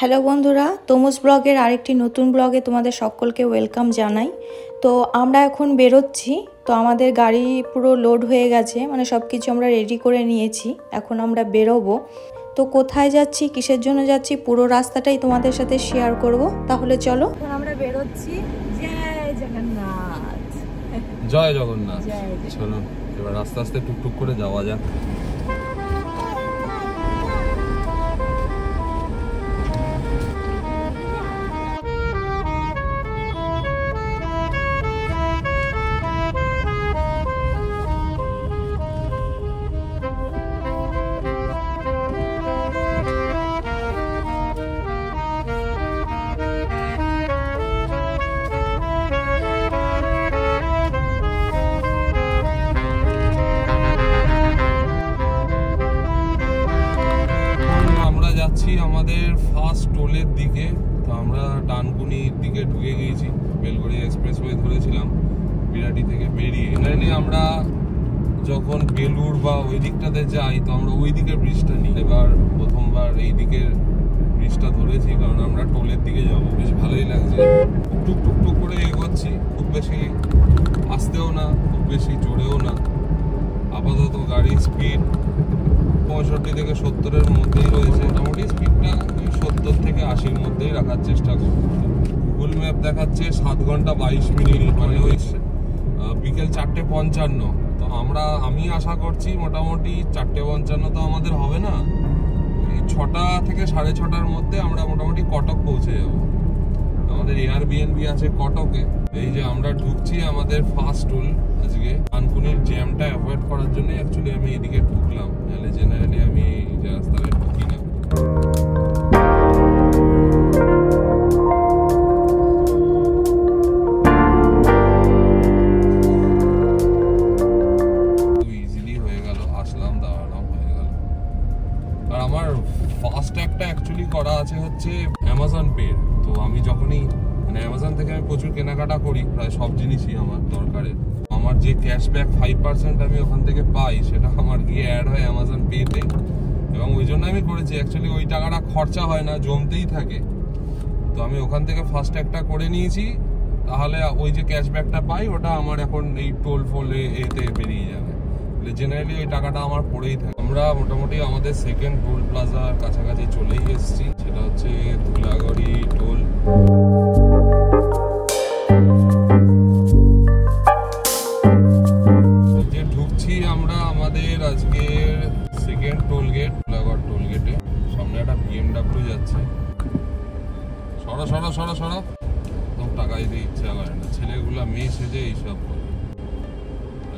Hello বন্ধুরা, তমুজ ব্লগের আরেকটি নতুন ব্লগে তোমাদের সকলকে ওয়েলকাম জানাই। তো আমরা এখন বেরোচ্ছি। তো আমাদের গাড়ি পুরো লোড হয়ে গেছে, মানে সব কিছু আমরা রেডি করে নিয়েছি। এখন আমরা বেরোবো। তো কোথায় যাচ্ছি, কিসের জন্য যাচ্ছি, পুরো রাস্তাটাই তোমাদের সাথে শেয়ার করব। তাহলে চলো, এখন আমরা বেরোচ্ছি। জয় জগন্নাথ। জয় জগন্নাথ। চলো এবার আস্তে আস্তে টুকটুক করে যাওয়া যাক। আমাদের ফার্স্ট টোলের দিকে। তো আমরা ডানকুনির দিকে ঢুকে গিয়েছি, বেলগড়িয়া এক্সপ্রেসওয়ে ধরেছিলাম বিরাটি থেকে বেরিয়ে। এখানে আমরা যখন বেলুর বা ওই দিকটাতে যাই, তো আমরা ওই দিকের ব্রিজটা নিই। এবার প্রথমবার এই দিকের ব্রিজটা ধরেছি, কারণ আমরা টোলের দিকে যাবো। বেশ ভালোই লাগছে, টুক টুক টুক করে এগোচ্ছি। খুব বেশি আসতেও না, খুব বেশি জোরেও না। আপাতত গাড়ির স্পিড 65 থেকে 70-এর মধ্যেই রয়েছে। মোটামুটি স্পিডটা 70 থেকে 80-র মধ্যেই রাখার চেষ্টা করব। গুগল ম্যাপ দেখাচ্ছে 7 ঘন্টা 22 মিনিট, মানে ওই বিকেল 4:55। তো আমি আশা করছি মোটামুটি 4:55 তো আমাদের হবে না, 6টা থেকে 6:30-র মধ্যে আমরা মোটামুটি কটক পৌঁছে যাব। আমাদের এয়ারবিএনবি আছে কটকে। এই যে আমরা ঢুকছি আমাদের ফার্স্ট টুল আজকে। ডানকুনির জ্যামটা অ্যাভয়েড করার জন্য অ্যাকচুয়ালি আমি এদিকে ঢুকলাম, নাহলে জেনারেলি আমি এই যে রাস্তায় ঢুকি না। ইজিলি হয়ে গেল, আসলাম, দাঁড়ালাম, হয়ে গেল। আর আমার ফার্স্ট ট্যাগটা অ্যাকচুয়ালি করা আছে হচ্ছে অ্যামাজন পে। তো আমি যখনই অ্যামাজন থেকে আমি প্রচুর কেনাকাটা করি, প্রায় সব জিনিসই আমার দরকারের। আমার যে ক্যাশব্যাক 5% আমি ওখান থেকে পাই, সেটা আমার গিয়ে অ্যাড হয় অ্যামাজন পেতে। এবং ওই জন্য আমি করেছি, অ্যাকচুয়ালি ওই টাকাটা খরচা হয় না, জমতেই থাকে। তো আমি ওখান থেকে ফার্স্ট একটা করে নিয়েছি, তাহলে ওই যে ক্যাশব্যাকটা পাই ওটা আমার এখন এই টোল ফোলে এতে বেরিয়ে যাবে। জেনারেলি ওই টাকাটা আমার পড়েই থাকে। আমরা মোটামুটি আমাদের সেকেন্ড টোল প্লাজার কাছাকাছি চলেই এসেছি, সেটা হচ্ছে ধুলাগড়ি টোল। যে ঢুকছি আমরা আমাদের আজকের second toll gate, Dhulagarh toll গেটে। সামনে একটা BMW যাচ্ছে। সরা সরা সরা সরা, তো টাকা দিতে ইচ্ছা করে না। ছেলেগুলা মেয়ে সেজে এইসব করে।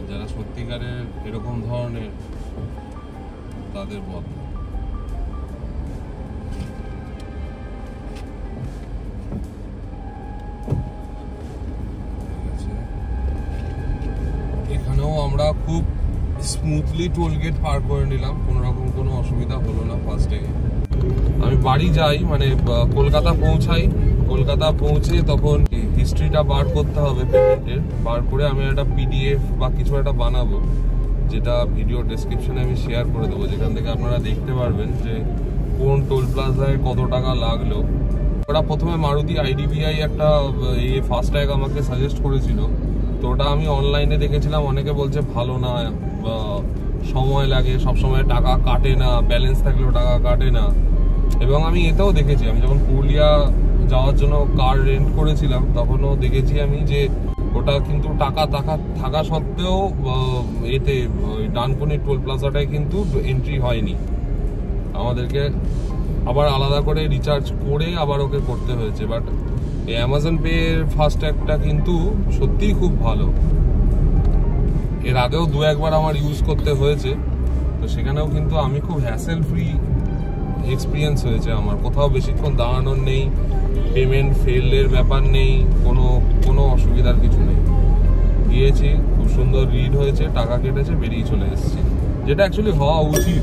যারা সত্যিকারের এরকম ধরনের, তাদের বদ। এখানেও আমরা খুব স্মুথলি টোল গেট পার করে নিলাম, কোনো রকম কোনো অসুবিধা হলো না ফার্স্টে। আমি বাড়ি যাই, মানে কলকাতা পৌঁছাই। কলকাতা পৌঁছে তখন হিস্ট্রিটা বার করতে হবে পেমেন্টের। বার করে আমি একটা PDF বা কিছু একটা বানাবো, যেটা ভিডিও ডেসক্রিপশনে আমি শেয়ার করে দেবো, যেখান থেকে আপনারা দেখতে পারবেন যে কোন টোল প্লাজায় কত টাকা লাগলো। ওরা প্রথমে মারুতি IDBI একটা এই ফাস্ট ট্যাগ আমাকে সাজেস্ট করেছিল। তো ওটা আমি অনলাইনে দেখেছিলাম, অনেকে বলছে ভালো না, সময় লাগে, সবসময় টাকা কাটে না, ব্যালেন্স থাকলেও টাকা কাটে না। এবং আমি এতেও দেখেছি, আমি যখন পুরুলিয়া যাওয়ার জন্য কার রেন্ট করেছিলাম, তখনও দেখেছি আমি যে ওটা কিন্তু টাকা থাকা সত্ত্বেও এতে ডানকুনি টোল প্লাজাটায় কিন্তু এন্ট্রি হয়নি। আমাদেরকে আবার আলাদা করে রিচার্জ করে আবার ওকে করতে হয়েছে। বাট অ্যামাজন পে এর ফাস্ট ট্যাগটা কিন্তু সত্যিই খুব ভালো। এর আগেও 2-1 বার আমার ইউজ করতে হয়েছে, তো সেখানেও কিন্তু আমি খুব হ্যাসেল ফ্রি এক্সপিরিয়েন্স হয়েছে আমার। কোথাও বেশিক্ষণ দাঁড়ানোর নেই, পেমেন্ট ফেলের ব্যাপার নেই, কোনো অসুবিধার কিছু নেই। গিয়েছি, খুব সুন্দর রিড হয়েছে, টাকা কেটেছে, বেরিয়ে চলে এসেছি, যেটা অ্যাকচুয়ালি হওয়া উচিত।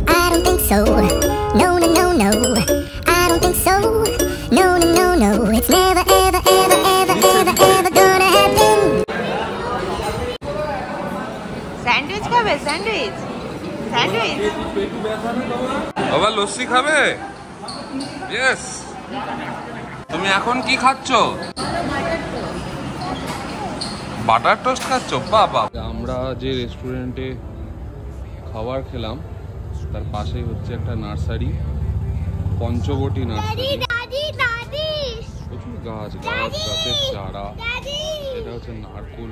স্যান্ডউইচ খাবে? স্যান্ডউইচ আবার লস্যি খাবে? ইয়েস। তুমি এখন কি খাচ্ছ? বাটার টোস্ট খাচ্ছ? বাবা। আমরা যে রেস্টুরেন্টে খাবার খেলাম তার পাশেই হচ্ছে একটা নার্সারি, পঞ্চবটি নার্সারি। প্রচুর গাছ, গাছের চারা। এটা হচ্ছে নারকুল।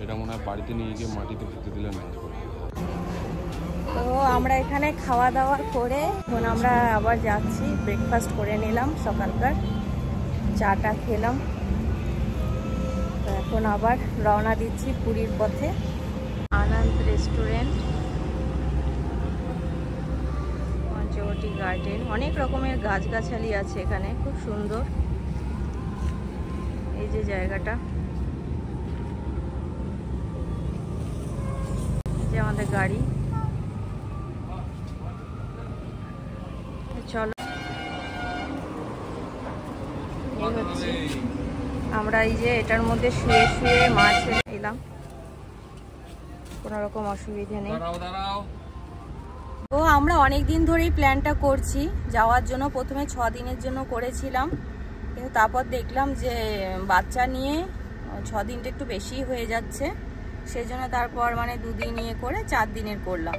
এটা মনে হয় বাড়িতে নিয়ে গিয়ে মাটিতে পুঁতে দিলে নারকুল। তো আমরা এখানে খাওয়া দাওয়া করে এখন আমরা আবার যাচ্ছি, ব্রেকফাস্ট করে নিলাম, সকালকার চাটা খেলাম। তো এখন আবার রওনা দিচ্ছি পুরীর পথে। আনন্দ রেস্টুরেন্ট, পঞ্চবটি গার্ডেন, অনেক রকমের গাছগাছালি আছে এখানে, খুব সুন্দর এই যে জায়গাটা। এই যে আমাদের গাড়ি, চলো। এই হচ্ছে আমরা এই যে এটার মধ্যে শুয়ে শুয়ে মাছ এলাম, কোনো রকম অসুবিধা নেই। তো আমরা অনেক দিন ধরেই প্ল্যানটা করছি যাওয়ার জন্য। প্রথমে 6 দিনের জন্য করেছিলাম, কিন্তু তারপর দেখলাম যে বাচ্চা নিয়ে 6 দিনটা একটু বেশি হয়ে যাচ্ছে, সেজন্য তারপর মানে 2 দিন নিয়ে করে 4 দিনের করলাম।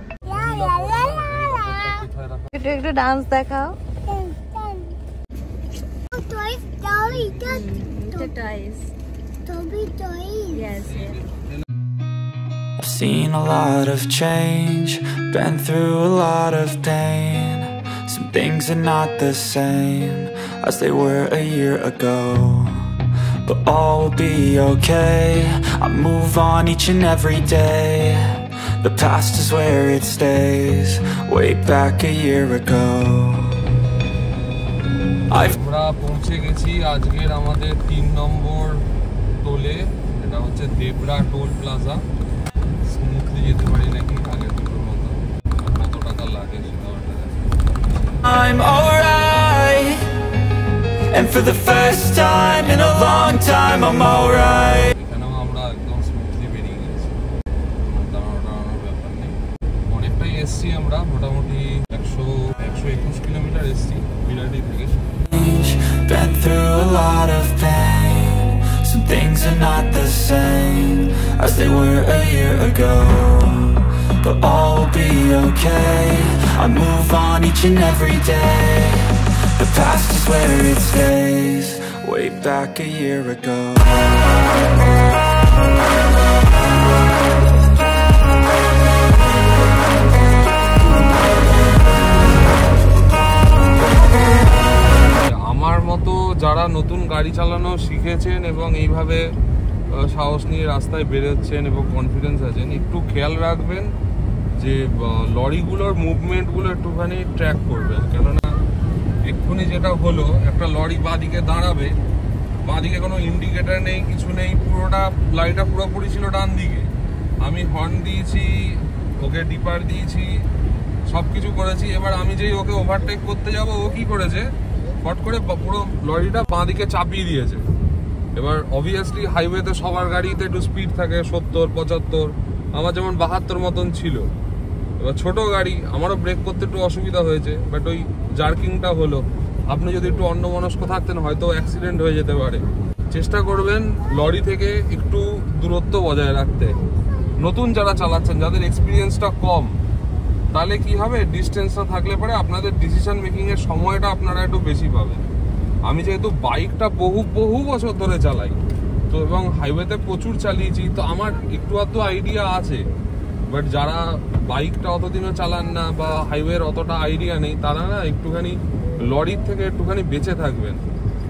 একটু ডান্স দেখাও। I've seen a lot of change, been through a lot of pain. Some things are not the same as they were a year ago, but all will be okay. I move on each and every day. The past is where it stays, way back a year ago. আমরা পৌঁছে গেছি আজকের আমাদের 3 নম্বর টোলে। এটা হচ্ছে Debra toll plaza. Smoothly যেতে পারি নাকি আগের দুটোর মতো, কত টাকা লাগে সেটাও একটা দেখো। I'm alright, and for the first time in a long time I'm alright. এখানেও আমরা একদম স্মুথলি বেরিয়ে গেছি, দাঁড়ানোর ব্যাপার নেই। অনেকটাই এসছি আমরা, মোটামুটি 121 কিলোমিটার এসছি বিরাটি থেকে। Been through a lot of pain. Some things are not the same as they were a year ago, but all will be okay. I move on each and every day. The past is where it stays, way back a year ago. আমার মতো যারা নতুন গাড়ি চালানো শিখেছেন এবং এইভাবে সাহস নিয়ে রাস্তায় বেরোচ্ছেন এবং কনফিডেন্স আছেন, একটু খেয়াল রাখবেন যে লরিগুলোর মুভমেন্টগুলো একটুখানি ট্র্যাক করবেন। কেননা এক্ষুনি যেটা হলো, একটা লরি বাঁদিকে দাঁড়াবে, বাঁদিকে কোনো ইন্ডিকেটার নেই, কিছু নেই, পুরোটা লাইটটা পুরোপুরি ছিল ডান দিকে। আমি হর্ন দিয়েছি, ওকে ডিপার দিয়েছি, সব কিছু করেছি। এবার আমি যেই ওকে ওভারটেক করতে যাব, ও কি করেছে, হট করে পুরো লরিটা বাঁদিকে চাপিয়ে দিয়েছে। এবার অবভিয়াসলি হাইওয়েতে সবার গাড়িতে একটু স্পিড থাকে 70, 75, আমার যেমন 72 মতন ছিল। এবার ছোট গাড়ি, আমারও ব্রেক করতে একটু অসুবিধা হয়েছে, বাট ওই জার্কিংটা হলো। আপনি যদি একটু অন্যমনস্ক থাকতেন হয়তো অ্যাক্সিডেন্ট হয়ে যেতে পারে। চেষ্টা করবেন লরি থেকে একটু দূরত্ব বজায় রাখতে। নতুন যারা চালাচ্ছেন, যাদের এক্সপিরিয়েন্সটা কম, তাহলে কি হবে, ডিস্টেন্সটা থাকলে পরে আপনাদের ডিসিশন মেকিং এর সময়টা আপনারা একটু বেশি পাবেন। আমি যেহেতু বাইকটা বহু বছর ধরে চালাই, তো এবং হাইওয়েতে প্রচুর চালিয়েছি, তো আমার একটু আধটু আইডিয়া আছে। বাট যারা বাইকটা অতদিনও চালান না বা হাইওয়ের অতটা আইডিয়া নেই, তারা না একটুখানি লরির থেকে একটুখানি বেঁচে থাকবেন।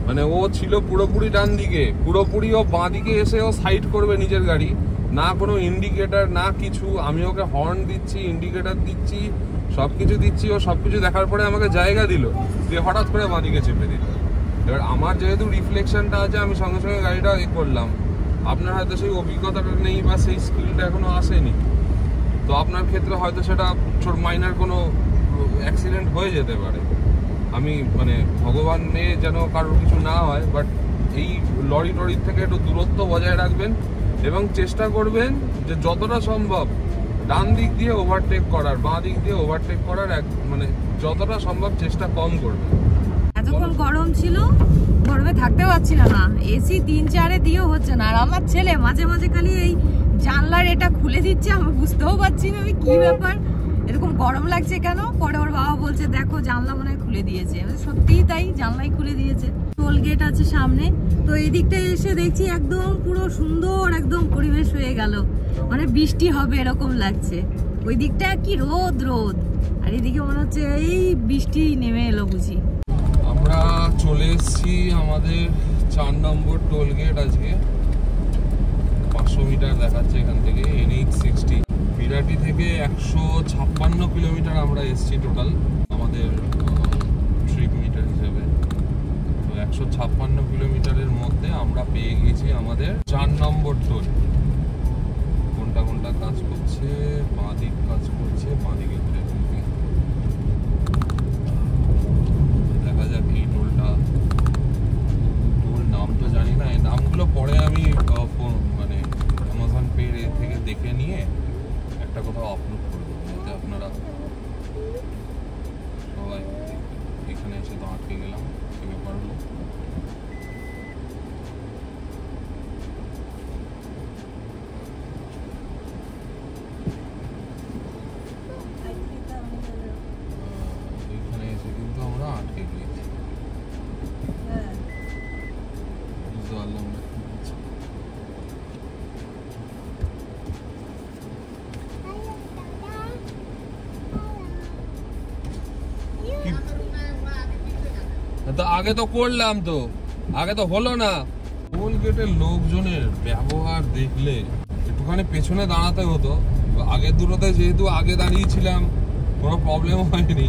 মানে ও ছিল পুরোপুরি ডান দিকে, পুরোপুরি ও বাঁ দিকে এসে ও সাইড করবে নিজের গাড়ি, না কোনো ইন্ডিকেটার না কিছু। আমি ওকে হর্ন দিচ্ছি, ইন্ডিকেটার দিচ্ছি, সবকিছু দিচ্ছি, ও সবকিছু দেখার পরে আমাকে জায়গা দিল, দিয়ে হঠাৎ করে বাঁ দিকে চেপে দিল। এবার আমার যেহেতু রিফ্লেকশনটা আছে, আমি সঙ্গে সঙ্গে গাড়িটা করলাম। আপনার হয়তো সেই অভিজ্ঞতাটা নেই বা সেই স্কিলটা এখনো আসেনি, তো আপনার ক্ষেত্রে হয়তো সেটা ছোট মাইনার কোনো অ্যাক্সিডেন্ট হয়ে যেতে পারে। আমি মানে ভগবান নিয়ে যেন কারোর কিছু না হয়, বাট এই লরির থেকে একটু দূরত্ব বজায় রাখবেন এবং চেষ্টা করবেন যে যতটা সম্ভব ডান দিক দিয়ে ওভারটেক করার, বাঁ দিক দিয়ে ওভারটেক করার, মানে যতটা সম্ভব চেষ্টা কম করবেন। এতক্ষণ গরম ছিল, গরমে থাকতে পারছি না। এসি 3-4 দিয়েও হচ্ছে না। আর আমার ছেলে মাঝে মাঝে খালি এই জানলার এটা খুলে দিচ্ছে, আমি বুঝতেও পারছি না আমি কি ব্যাপার, এরকম গরম লাগছে কেন। পরে ওর বাবা বলছে দেখো জানলা মনে হয় খুলে দিয়েছে। সত্যিই তাই, জানলাই খুলে দিয়েছে। টোল গেট আছে সামনে, তো এই দিকটায় এসে দেখছি একদম পুরো সুন্দর একদম পরিবেশ হয়ে গেল, মানে বৃষ্টি হবে এরকম লাগছে। ওই দিকটা কি রোদ রোদ, আর এদিকে মনে হচ্ছে এই বৃষ্টি নেমে এলো বুঝি। আমরা চলে এসেছি আমাদের 4 নম্বর টোল গেট। আজকে 500 মিটার দেখাচ্ছে এখান থেকে, NH60। বিরাটি থেকে 156 কিলোমিটার আমরা এসেছি টোটাল আমাদের ট্রিপ মিটার হিসেবে। তো 156 কিলোমিটারের মধ্যে আমরা পেয়ে গেছি আমাদের 4 নম্বর টোল। কোনটা কোনটা কাজ করছে, বাঁদিক কাজ করছে, বাঁদিকে ঘুরে দেখা যাক এই টোলটা। টোল নাম তো জানি না, এই নামগুলো পরে আমি মানে অ্যামাজন পে থেকে দেখে নিয়ে একটা কোথাও আপলোড করে দেবো, যাতে আপনারা সবাই এখানে এসে তো আটকে গেলাম, সে ব্যাপার হলো। এখানে এসে কিন্তু আমরা আটকে গিয়েছি, বুঝতে পারলাম না। তো আগে তো করলাম, তো আগে তো হলো না। টোল গেটের লোকজনের ব্যবহার দেখলে একটুখানি পেছনে দাঁড়াতে হতো। আগের দুটোতে যেহেতু আগে দাঁড়িয়েছিলাম কোনো প্রবলেম হয়নি,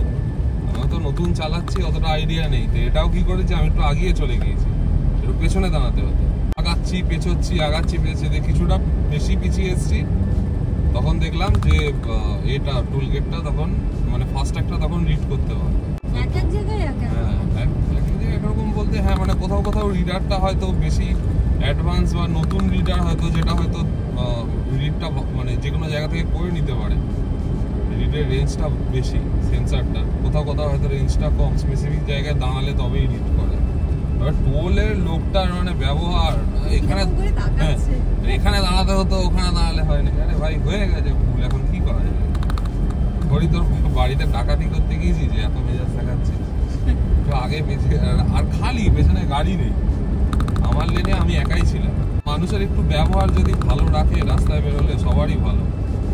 আমি তো নতুন চালাচ্ছি অতটা আইডিয়া নেই। তো এটাও কি করেছি, আমি একটু আগিয়ে চলে গিয়েছি, একটু পেছনে দাঁড়াতে হতো। আগাচ্ছি পেছোচ্ছি, আগাচ্ছি পেছোচ্ছি, কিছুটা বেশি পিছিয়ে এসেছি। তখন দেখলাম যে এটা টোল গেটটা তখন মানে ফাস্ট্যাগটা তখন রিড করতে হবে। এক এক জায়গায় একরকম বলতে হ্যাঁ, মানে কোথাও কোথাও রিডারটা হয়তো বেশি অ্যাডভান্স বা নতুন রিডার হয়তো, যেটা হয়তো রিডটা মানে যে কোনো জায়গা থেকে করে নিতে পারে। রিডের রেঞ্জটা বেশি, সেন্সারটা কোথাও কোথাও হয়তো রেঞ্জটা কম, স্পেসিফিক জায়গায় দাঁড়ালে তবেই রিড করে। এবার টোলের লোকটার মানে ব্যবহার, এখানে হ্যাঁ এখানে দাঁড়াতে হতো, ওখানে দাঁড়ালে হয় না। আরে ভাই হয়ে গেছে ভুল, এখন কি করা যায়? ঘড়ি তোর বাড়িতে ডাকাতি করতে গিয়েছি যে এত মেজাজ দেখাচ্ছে, তো আগে আর খালি পেছনে গাড়ি নেই, আমার লেনে আমি একাই ছিলাম। মানুষের একটু ব্যবহার যদি ভালো রাখে রাস্তায় বেরোলে সবারই ভালো,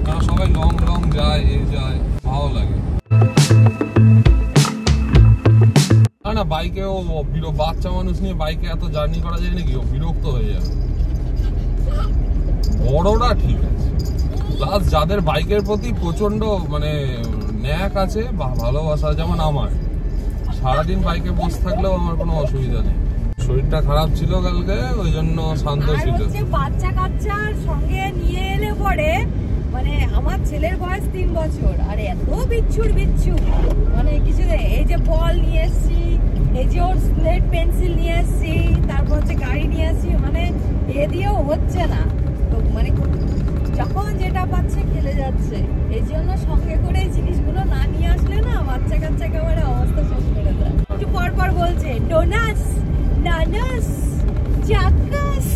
কারণ সবাই লং লং যায়, যায়, ভালো লাগে। না বাইকেও বাচ্চা মানুষ নিয়ে বাইকে এত জার্নি করা যায় নাকি, ও বিরক্ত হয়ে যাবে। বড়রা ঠিক আছে, প্লাস যাদের বাইকের প্রতি প্রচন্ড মানে ন্যাক আছে বা ভালোবাসা, যেমন আমার, সারাদিন বাইকে বসে থাকলেও আমার কোনো অসুবিধা নেই। শরীরটা খারাপ ছিল কালকে, ওই জন্য শান্ত ছিল। বাচ্চা কাচ্চার সঙ্গে নিয়ে এলে পরে মানে আমার ছেলের বয়স 3 বছর, আর এত বিচ্ছুর বিচ্ছু মানে কিছু। এই যে বল নিয়ে এসছি, এই যে ওর স্লেট পেন্সিল নিয়ে এসছি, তারপর হচ্ছে গাড়ি নিয়ে এসছি, মানে এ দিয়েও হচ্ছে না। তো মানে যখন যেটা পাচ্ছে খেলে যাচ্ছে, এই জন্য সঙ্গে করে এই জিনিসগুলো না নিয়ে আসলে না বাচ্চা কাচ্চা একেবারে অবস্থা শেষ করে দেয়। একটু পর পর বলছে ডোনাস, নানাস, চাকাস,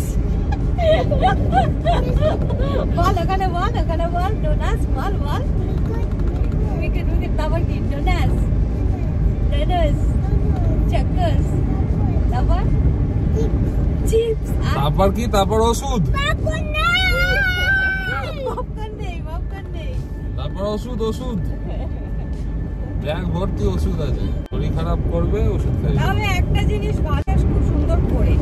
বল ওখানে বল, ওখানে বল ডোনাস, বল বল তুমি তারপর কি ডোনাস, নানাস, চাকাস, তারপর চিপস, তারপর কি, তারপর ওষুধ, তারপর ওষুধ, ওষুধ ব্যাগ ভর্তি ওষুধ আছে। শরীর খারাপ করবে ওষুধ খাই। তবে একটা জিনিস ভালো, খুব সুন্দর করে,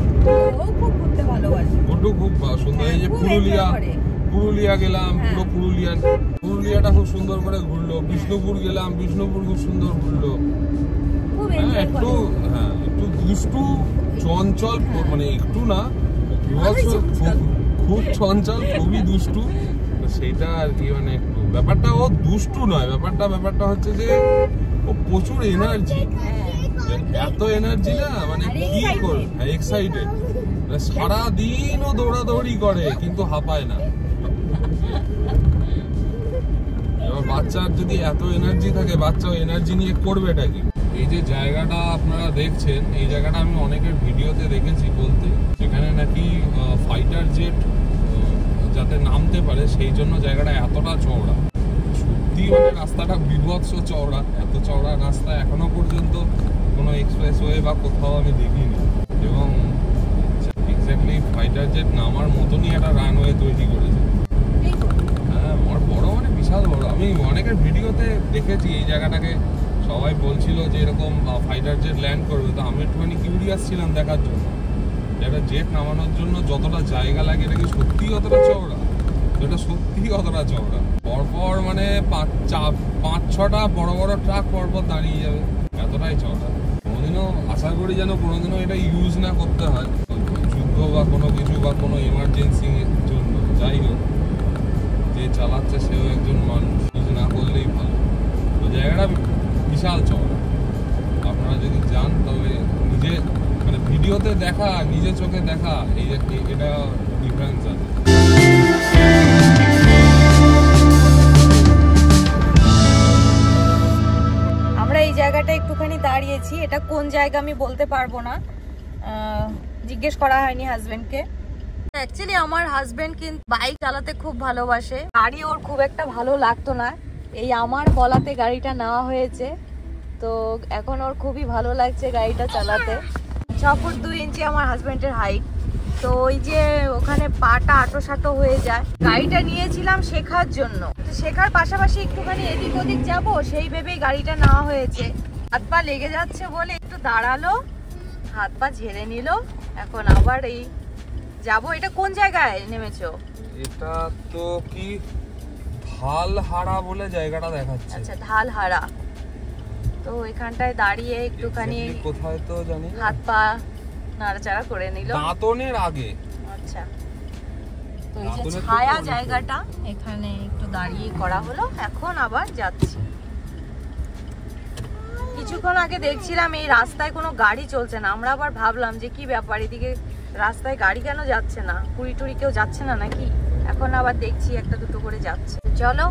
ও খুব ঘুরতে ভালোবাসে। ওটু খুব সুন্দর। এই যে পুরুলিয়া গেলাম, পুরো পুরুলিয়াটা খুব সুন্দর করে ঘুরলো। বিষ্ণুপুর গেলাম, বিষ্ণুপুর খুব সুন্দর ঘুরলো। একটু হ্যাঁ একটু দুষ্টু চঞ্চল, মানে একটু না খুব চঞ্চল, খুবই দুষ্টু। সেইটা আর কি, মানে একটু ব্যাপারটা ও দুষ্টু নয়, ব্যাপারটা হচ্ছে যে ও প্রচুর এনার্জি, এত এনার্জি না মানে কি করে, এক্সাইটেড, সারাদিন ও দৌড়াদৌড়ি করে কিন্তু হাঁপায় না। এবার বাচ্চার যদি এত এনার্জি থাকে, বাচ্চা এনার্জি নিয়ে করবেটা কি? এই যে জায়গাটা আপনারা দেখছেন, এই জায়গাটা আমি অনেকের ভিডিওতে দেখেছি বলতে, সেখানে নাকি ফাইটার জেট যাতে নামতে পারে সেই জন্য জায়গাটা এতটা চওড়া। সত্যি মানে রাস্তাটা বিভৎস চওড়া। এত চওড়া রাস্তা এখনো পর্যন্ত কোনো এক্সপ্রেসওয়ে বা কোথাও আমি দেখিনি। এবং এক্স্যাক্টলি ফাইটার জেট নামার মতনই একটা রানওয়ে তৈরি করেছে। হ্যাঁ, বড় মানে বিশাল বড়। আমি অনেকের ভিডিওতে দেখেছি এই জায়গাটাকে, সবাই বলছিল যে এরকম ফাইটার জেট ল্যান্ড করবে, তো আমি একটুখানি কিউরিয়াস ছিলাম দেখার জন্য। একটা জেট নামানোর জন্য যতটা জায়গা লাগে এটা কি সত্যি অতটা চওড়া? এটা সত্যি অতটা চওড়া। পরপর মানে 5-6টা বড় বড় ট্রাক পরপর দাঁড়িয়ে যাবে, এতটাই চওড়া। কোনোদিনও আশা করি যেন কোনোদিনও এটা ইউজ না করতে হয়, যুদ্ধ বা কোনো কিছু বা কোনো এমার্জেন্সির জন্য। যাই হোক, যে চালাচ্ছে সেও একজন মানুষ, ইউজ না করলেই ভালো। তো জায়গাটা বিশাল চওড়া। আপনারা যদি যান তবে নিজে মানে ভিডিওতে দেখা, নিজে চোখে দেখা, এটা ডিফারেন্স আছে। আমরা এই জায়গাটা একটুখানি দাঁড়িয়েছি, এটা কোন জায়গা আমি বলতে পারবো না, জিজ্ঞেস করা হয়নি হাজবেন্ডকে। অ্যাকচুয়ালি আমার হাজবেন্ড কিন্তু বাইক চালাতে খুব ভালোবাসে, গাড়ি ওর খুব একটা ভালো লাগতো না, এই আমার বলাতে গাড়িটা নেওয়া হয়েছে। তো এখন ওর খুবই ভালো লাগছে গাড়িটা চালাতে। 6 ফুট 2 ইঞ্চি আমার হাজবেন্ডের হাইট। তো ওই যে ওখানে পাটা আটো হয়ে যায়, গাড়িটা নিয়েছিলাম শেখার জন্য। তো শেখার পাশাপাশি একটুখানি এদিক ওদিক যাবো সেই ভেবেই গাড়িটা নেওয়া হয়েছে। হাত পা লেগে যাচ্ছে বলে একটু দাঁড়ালো, হাত পা ঝেড়ে নিল, এখন আবার এই যাবো। এটা কোন জায়গায় নেমেছো? এটা তো কি ঢালহারা বলে জায়গাটা দেখাচ্ছে। আচ্ছা, ঢালহারা। তো এখানটায় দাঁড়িয়ে একটুখানি কোথায় তো জানি, হাত পা নাড়াচাড়া করে নিল দাঁতনের আগে। আচ্ছা, তো এই যে ছায়া জায়গাটা এখানে একটু দাঁড়িয়ে করা হলো, এখন আবার যাচ্ছি। কিছুক্ষণ আগে দেখছিলাম এই রাস্তায় কোনো গাড়ি চলছে না, আমরা আবার ভাবলাম যে কি ব্যাপার, এদিকে রাস্তায় গাড়ি কেন যাচ্ছে না, কুড়ি টুড়ি কেউ যাচ্ছে না নাকি। এখন আবার দেখছি একটা দুটো করে যাচ্ছে। চলো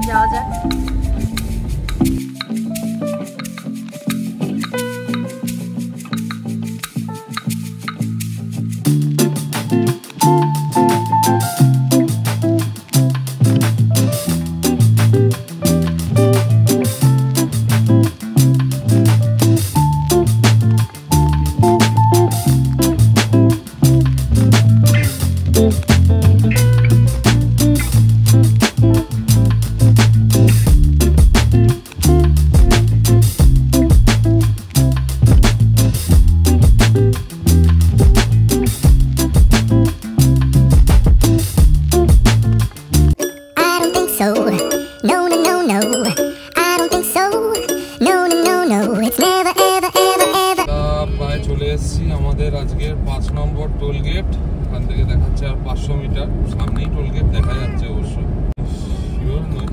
যাওয়া যাক। আমাদের আজকের 5 নম্বর টোল গেট। এখান থেকে দেখাচ্ছে আর 500 মিটার, সামনেই টোল গেট দেখা যাচ্ছে। অবশ্য শিওর নই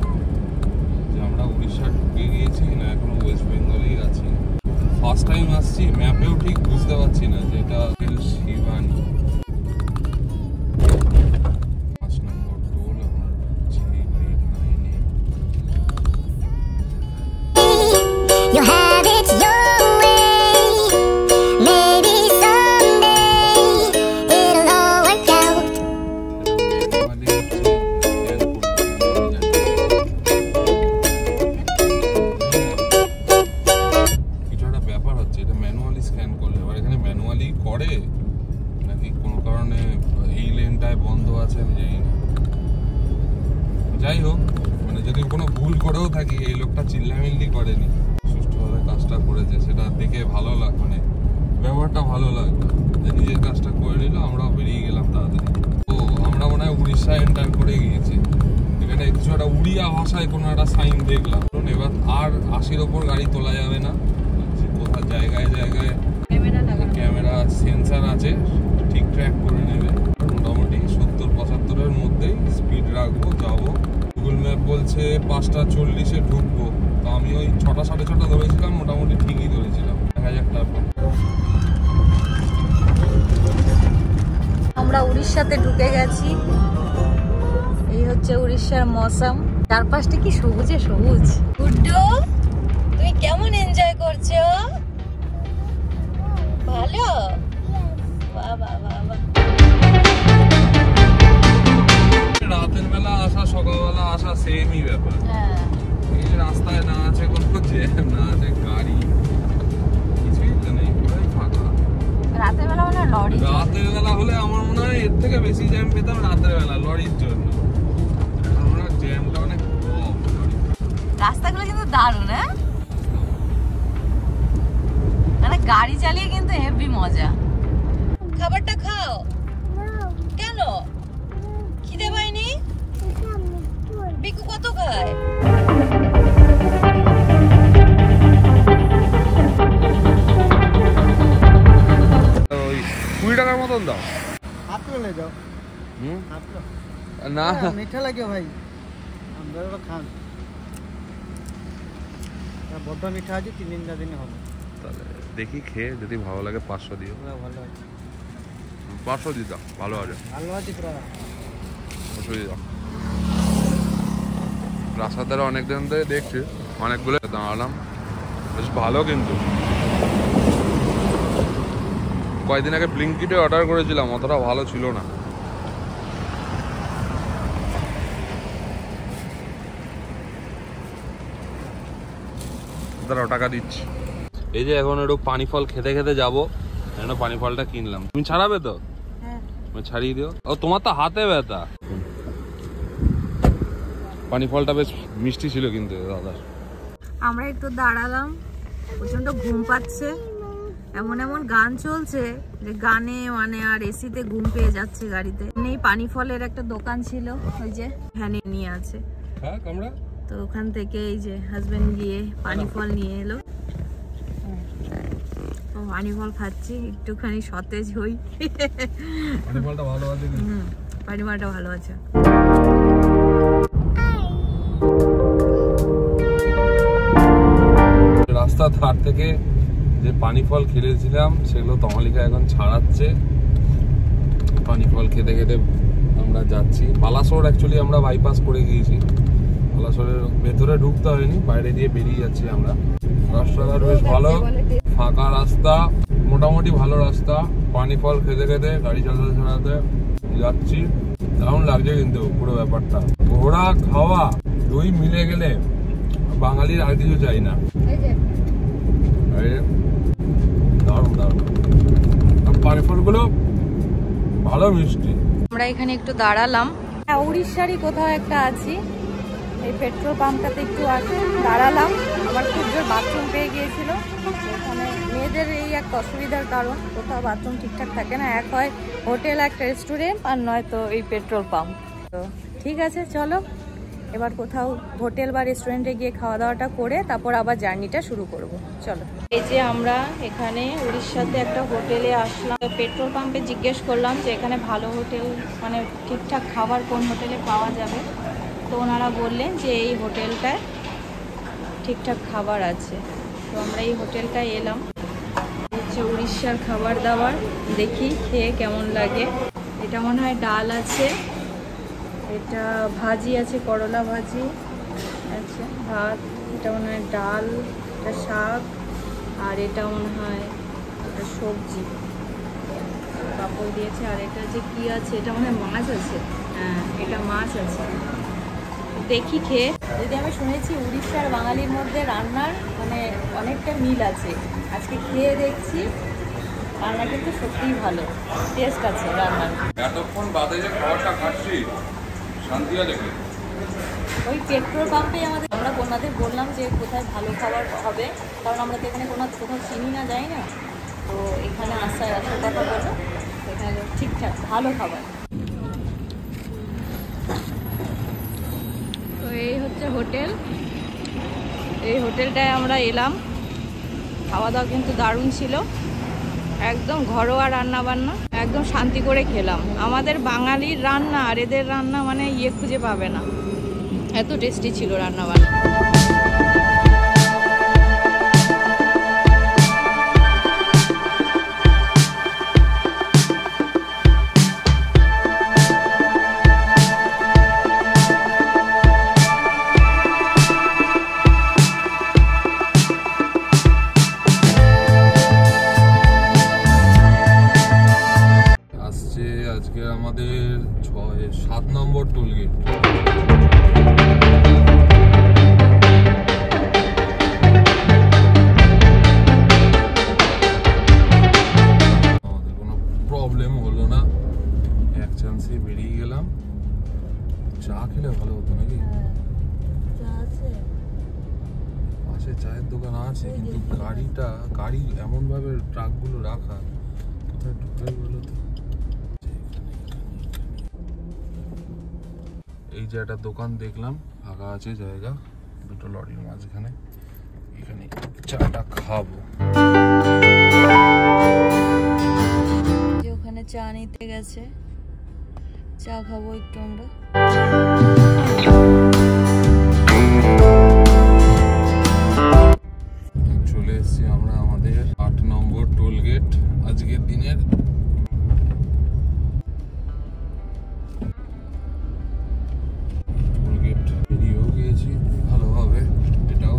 যে আমরা উড়িষ্যা ঢুকে গিয়েছি না এখনো ওয়েস্ট বেঙ্গলেই আছি। ফার্স্ট টাইম আসছি, ম্যাপেও ঠিক বুঝতে পারছি না যে এটা শিবানী। 5 নম্বর টোল আমরা ঢুকছি grade 9-এ। You have it your way. Maybe someday it'll all work out. কিছু একটা ব্যাপার হচ্ছে, এটা ম্যানুয়ালি স্ক্যান করলে, এবার এখানে ম্যানুয়ালি করে নাকি কোনো কারণে এই লেনটায় বন্ধ আছে আমি জানি না। যাই হোক, মানে যদি কোনো ভুল করেও থাকি, এই লোকটা চিল্লামিল্লি করেনি, সুষ্ঠুভাবে কাজটা করেছে, সেটা দেখে ভালো লাগ, মানে ব্যবহারটা ভালো লাগলো যে নিজের কাজটা করে নিল, আমরাও বেরিয়ে গেলাম তাড়াতাড়ি। তো আমরা মনে হয় উড়িষ্যা এন্টার করে গিয়েছি। এখানে কিছু একটা উড়িয়া ভাষায় কোনো একটা সাইন দেখলাম। এবার আর 80-র ওপর গাড়ি তোলা যাবে না, কোথাও জায়গায় জায়গায় ক্যামেরা সেন্সার আছে, ঠিক ট্র্যাক করে নেবে। মোটামুটি 70-75-এর মধ্যেই স্পিড রাখবো, যাবো। গুগল ম্যাপ বলছে 5:40-এ ঢুকবো, তো আমি ওই 6টা 6:30 ধরেছিলাম, মোটামুটি ঠিকই ধরেছিলাম। দেখা যাক তারপর। আমরা উড়িষ্যাতে ঢুকে গেছি। এই হচ্ছে উড়িষ্যার মৌসুম, চারপাশটা কি সবুজে সবুজ। গুড্ডু, তুমি কেমন এনজয় করছো? করছো? ভালো? বাহ বাহ বাহ বাহ। রাতের বেলা আসা সকালবেলা আসা সেমই ব্যাপার। এই রাস্তায় না আছে কোনো জ্যাম, না আছে গাড়ি, কিছুই তো নেই, পুরাই ফাঁকা। রাতের বেলা মানে লরি, রাতের বেলা হলে আমার মনে হয় এর থেকে বেশি জ্যাম পেতাম রাতের বেলা লরির জন্য। আমরা জ্যামটা অনেক কম। রাস্তাগুলো কিন্তু দারুণ, হ্যাঁ মানে গাড়ি চালিয়ে কিন্তু হেভি মজা। খাবারটা খাও। কেন খিদে পাইনি? বিকু কত খায়? ওই 20 টাকার মতন দাও। হাত তুলে দাও। না মিঠা লাগে ভাই, আমরা খান বড্ড মিঠা আছে, 3 দিন হবে। তাহলে দেখি খেয়ে যদি ভালো লাগে 500 দিও। ভালো আছে, 500 দিয়ে দাও, ভালো আছে। ভালো আছে পুরো। 500 দিয়ে দাও। রাস্তার ধারে অনেক দিন ধরে দেখছি, অনেকগুলো দাঁড়ালাম, বেশ ভালো। কিন্তু কয়েকদিন আগে ব্লিঙ্কিটে অর্ডার করেছিলাম, অতটা ভালো ছিল না। টাকা দিচ্ছি। এই যে এখন একটু পানি ফল খেতে খেতে যাবো, পানি ফলটা কিনলাম। তুমি ছাড়াবে তো? ছাড়িয়ে দিও। ও তোমার তো হাতে ব্যথা। পানি ফলটা বেশ মিষ্টি ছিল কিন্তু দাদা। আমরা একটু দাঁড়ালাম, প্রচন্ড ঘুম পাচ্ছে, এমন এমন গান চলছে যে গানে মানে আর এসিতে ঘুম পেয়ে যাচ্ছে গাড়িতে। নেই পানি ফলের একটা দোকান ছিল, ওই যে ভ্যানে নিয়ে আছে, হ্যাঁ কামড়া। তো ওখান থেকে এই যে হাজবেন্ড গিয়ে পানি ফল নিয়ে এলো। পানি ফল খাচ্ছি, একটুখানি সতেজ হই। পানি ফলটা ভালো আছে। পানি ফলটা ভালো আছে। রাস্তার ধার থেকে যে পানি ফল খেলেছিলাম সেগুলো তমালিকা এখন ছাড়াচ্ছে। পানি ফল খেতে খেতে আমরা যাচ্ছি বালাসোর। অ্যাকচুয়ালি আমরা বাইপাস করে গিয়েছি, বালাসোরের ভেতরে ঢুকতে হয়নি, বাইরে দিয়ে বেরিয়ে যাচ্ছি আমরা। রাস্তাঘাট বেশ ভালো, ফাঁকা রাস্তা, মোটামুটি ভালো রাস্তা। পানি ফল খেতে খেতে গাড়ি চালাতে চালাতে যাচ্ছি, দারুণ লাগছে কিন্তু পুরো ব্যাপারটা। ঘোরা খাওয়া দুই মিলে গেলে বাঙালির আর কিছু চাই না। দারুণ দারুণ পানি ফলগুলো ভালো মিষ্টি। আমরা এখানে একটু দাঁড়ালাম, উড়িষ্যারই কোথাও একটা আছি, এই পেট্রোল পাম্পটাতে একটু দাঁড়ালাম। আমার খুব জোর বাথরুম পেয়ে গিয়েছিল। এখানে মেয়েদের এই একটা অসুবিধার কারণ, কোথাও বাথরুম ঠিকঠাক থাকে না, এক হয় হোটেল একটা রেস্টুরেন্ট, আর নয় তো এই পেট্রোল পাম্প। তো ঠিক আছে, চলো এবার কোথাও হোটেল বা রেস্টুরেন্টে গিয়ে খাওয়া দাওয়াটা করে তারপর আবার জার্নিটা শুরু করব। চলো। এই যে আমরা এখানে উড়িষ্যাতে একটা হোটেলে আসলাম, পেট্রোল পাম্পে জিজ্ঞেস করলাম যে এখানে ভালো হোটেল মানে ঠিকঠাক খাবার কোন হোটেলে পাওয়া যাবে। তো ওনারা বললেন যে এই হোটেলটায় ঠিকঠাক খাবার আছে। তো আমরা এই হোটেলটায় এলাম। হচ্ছে উড়িষ্যার খাবার দাবার, দেখি খেয়ে কেমন লাগে। এটা মনে হয় ডাল আছে, এটা ভাজি আছে, করলা ভাজি আছে, ভাত, এটা মনে হয় ডাল, এটা শাক, আর এটা মনে হয় এটা সবজি, পাঁপড় দিয়েছে। আর এটা যে কি আছে, এটা মনে হয় মাছ আছে। হ্যাঁ, এটা মাছ আছে। দেখি খেয়ে, যদি আমি শুনেছি উড়িষ্যার বাঙালির মধ্যে রান্নার মানে অনেকটা মিল আছে, আজকে খেয়ে দেখছি রান্না কিন্তু সত্যিই ভালো, টেস্ট আছে রান্নার। এতক্ষণ বাদে যে খাবারটা খাচ্ছি শান্তি লাগে। ওই পেট্রোল পাম্পে আমরা ওনাদের বললাম যে কোথায় ভালো খাবার হবে, কারণ আমরা তো এখানে কোথাও চিনি না, যাই না, তো এখানে আসার কথা বললো এখানে ঠিকঠাক ভালো খাবার। তো এই হচ্ছে হোটেল, এই হোটেলটায় আমরা এলাম। খাওয়া দাওয়া কিন্তু দারুণ ছিল, একদম ঘরোয়া রান্না বান্না, একদম শান্তি করে খেলাম। আমাদের বাঙালির রান্না আর এদের রান্না মানে খুঁজে পাবে না, এত টেস্টি ছিল রান্না বান্না। 7 নম্বর টোলগেট। আমাদের কোনো প্রবলেম হলো না, এক চান্সে বেরিয়ে গেলাম। চা খেলে ভালো হতো নাকি? পাশে চায়ের দোকান আছে, কিন্তু গাড়ি এমন ভাবে ট্রাকগুলো রাখা, কোথায় ঢুকে বলো তো। এই যে একটা দোকান দেখলাম, ফাঁকা আছে জায়গা, দুটো লরির মাঝখানে, এখানে চাটা খাবো। ওখানে চা নিতে গেছে, চা খাবো একটু আমরা। চলে এসেছি আমরা আমাদের 8 নম্বর টোলগেট আজকের দিনের। টোলগেট বেরিয়েও গিয়েছি ভালোভাবে। এটাও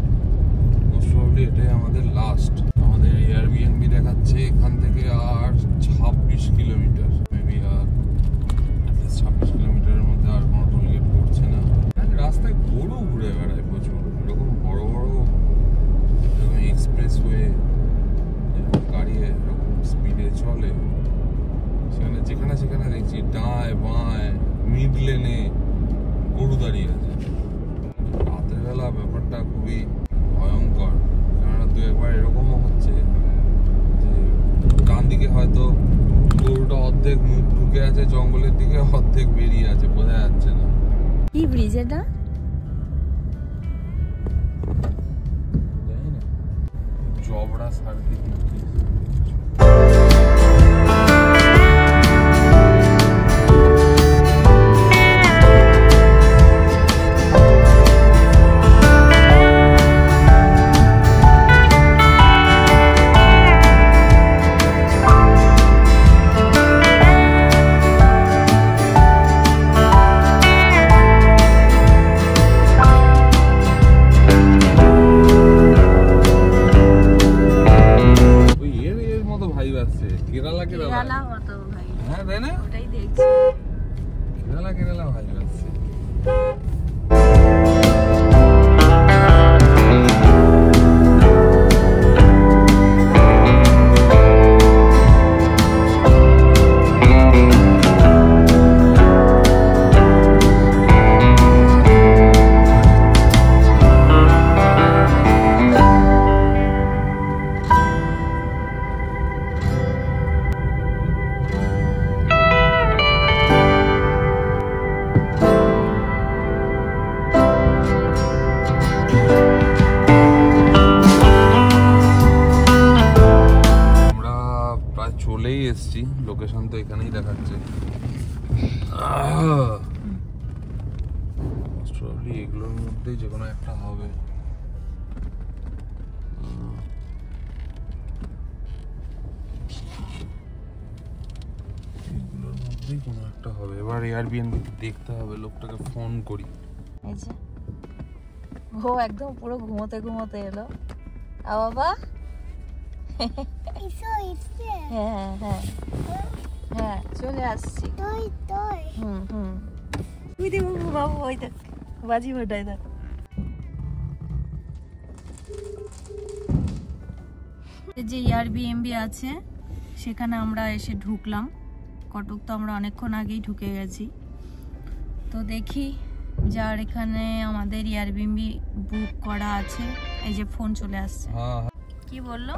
মোস্ট প্রবাবলি এটাই আমাদের লাস্ট। আমাদের এয়ারবিএনবি দেখাচ্ছে এখান থেকে আর 26 কিলোমিটার, মেবি আর 26 কিলোমিটারের মধ্যে আর কোনো টোলগেট পড়ছে না। রাস্তায় গরু ঘুরে বেড়ায় প্রচুর, এরকম বড় বড় এরকম এক্সপ্রেসওয়ে গাড়ি এরকম স্পিডে চলে, সেখানে যেখানে সেখানে দেখছি ডাঁয় বাঁয় মিড লেনে গরু দাঁড়িয়ে আছে। রাতের বেলা ব্যাপারটা খুবই ভয়ঙ্কর, কেননা দু একবার এরকমও হচ্ছে যে ডান দিকে হয়তো গরুটা অর্ধেক মুখ ঢুকে আছে জঙ্গলের দিকে, অর্ধেক বেরিয়ে আছে, বোঝা যাচ্ছে না। কি ব্রিজ এটা? জবড়া সার্কিট নাকি। হ্যাঁ তাই না, ওটাই দেখছি। কেরালা ভাই আসছে। চলেই এসছি, লোকেশন তো এখানেই দেখাচ্ছে। এগুলোর মধ্যেই যে কোনো একটা হবে। এগুলোর মধ্যেই কোনো একটা হবে। এবার এয়ারবিএনবি দেখতে হবে, লোকটাকে ফোন করি। এই যে ও একদম পুরো ঘুমোতে ঘুমোতে এলো। আ বাবা, হ্যাঁ হ্যাঁ হ্যাঁ চলে আসছি। তুই দেখ বাবু, ওই দেখ বাজি ফাটাই দেখ। যে এয়ারবিএনবি আছে সেখানে আমরা এসে ঢুকলাম। কটক তো আমরা অনেকক্ষণ আগেই ঢুকে গেছি। তো দেখি যার এখানে আমাদের এয়ারবিএনবি বুক করা আছে, এই যে ফোন চলে আসছে। কি বললো?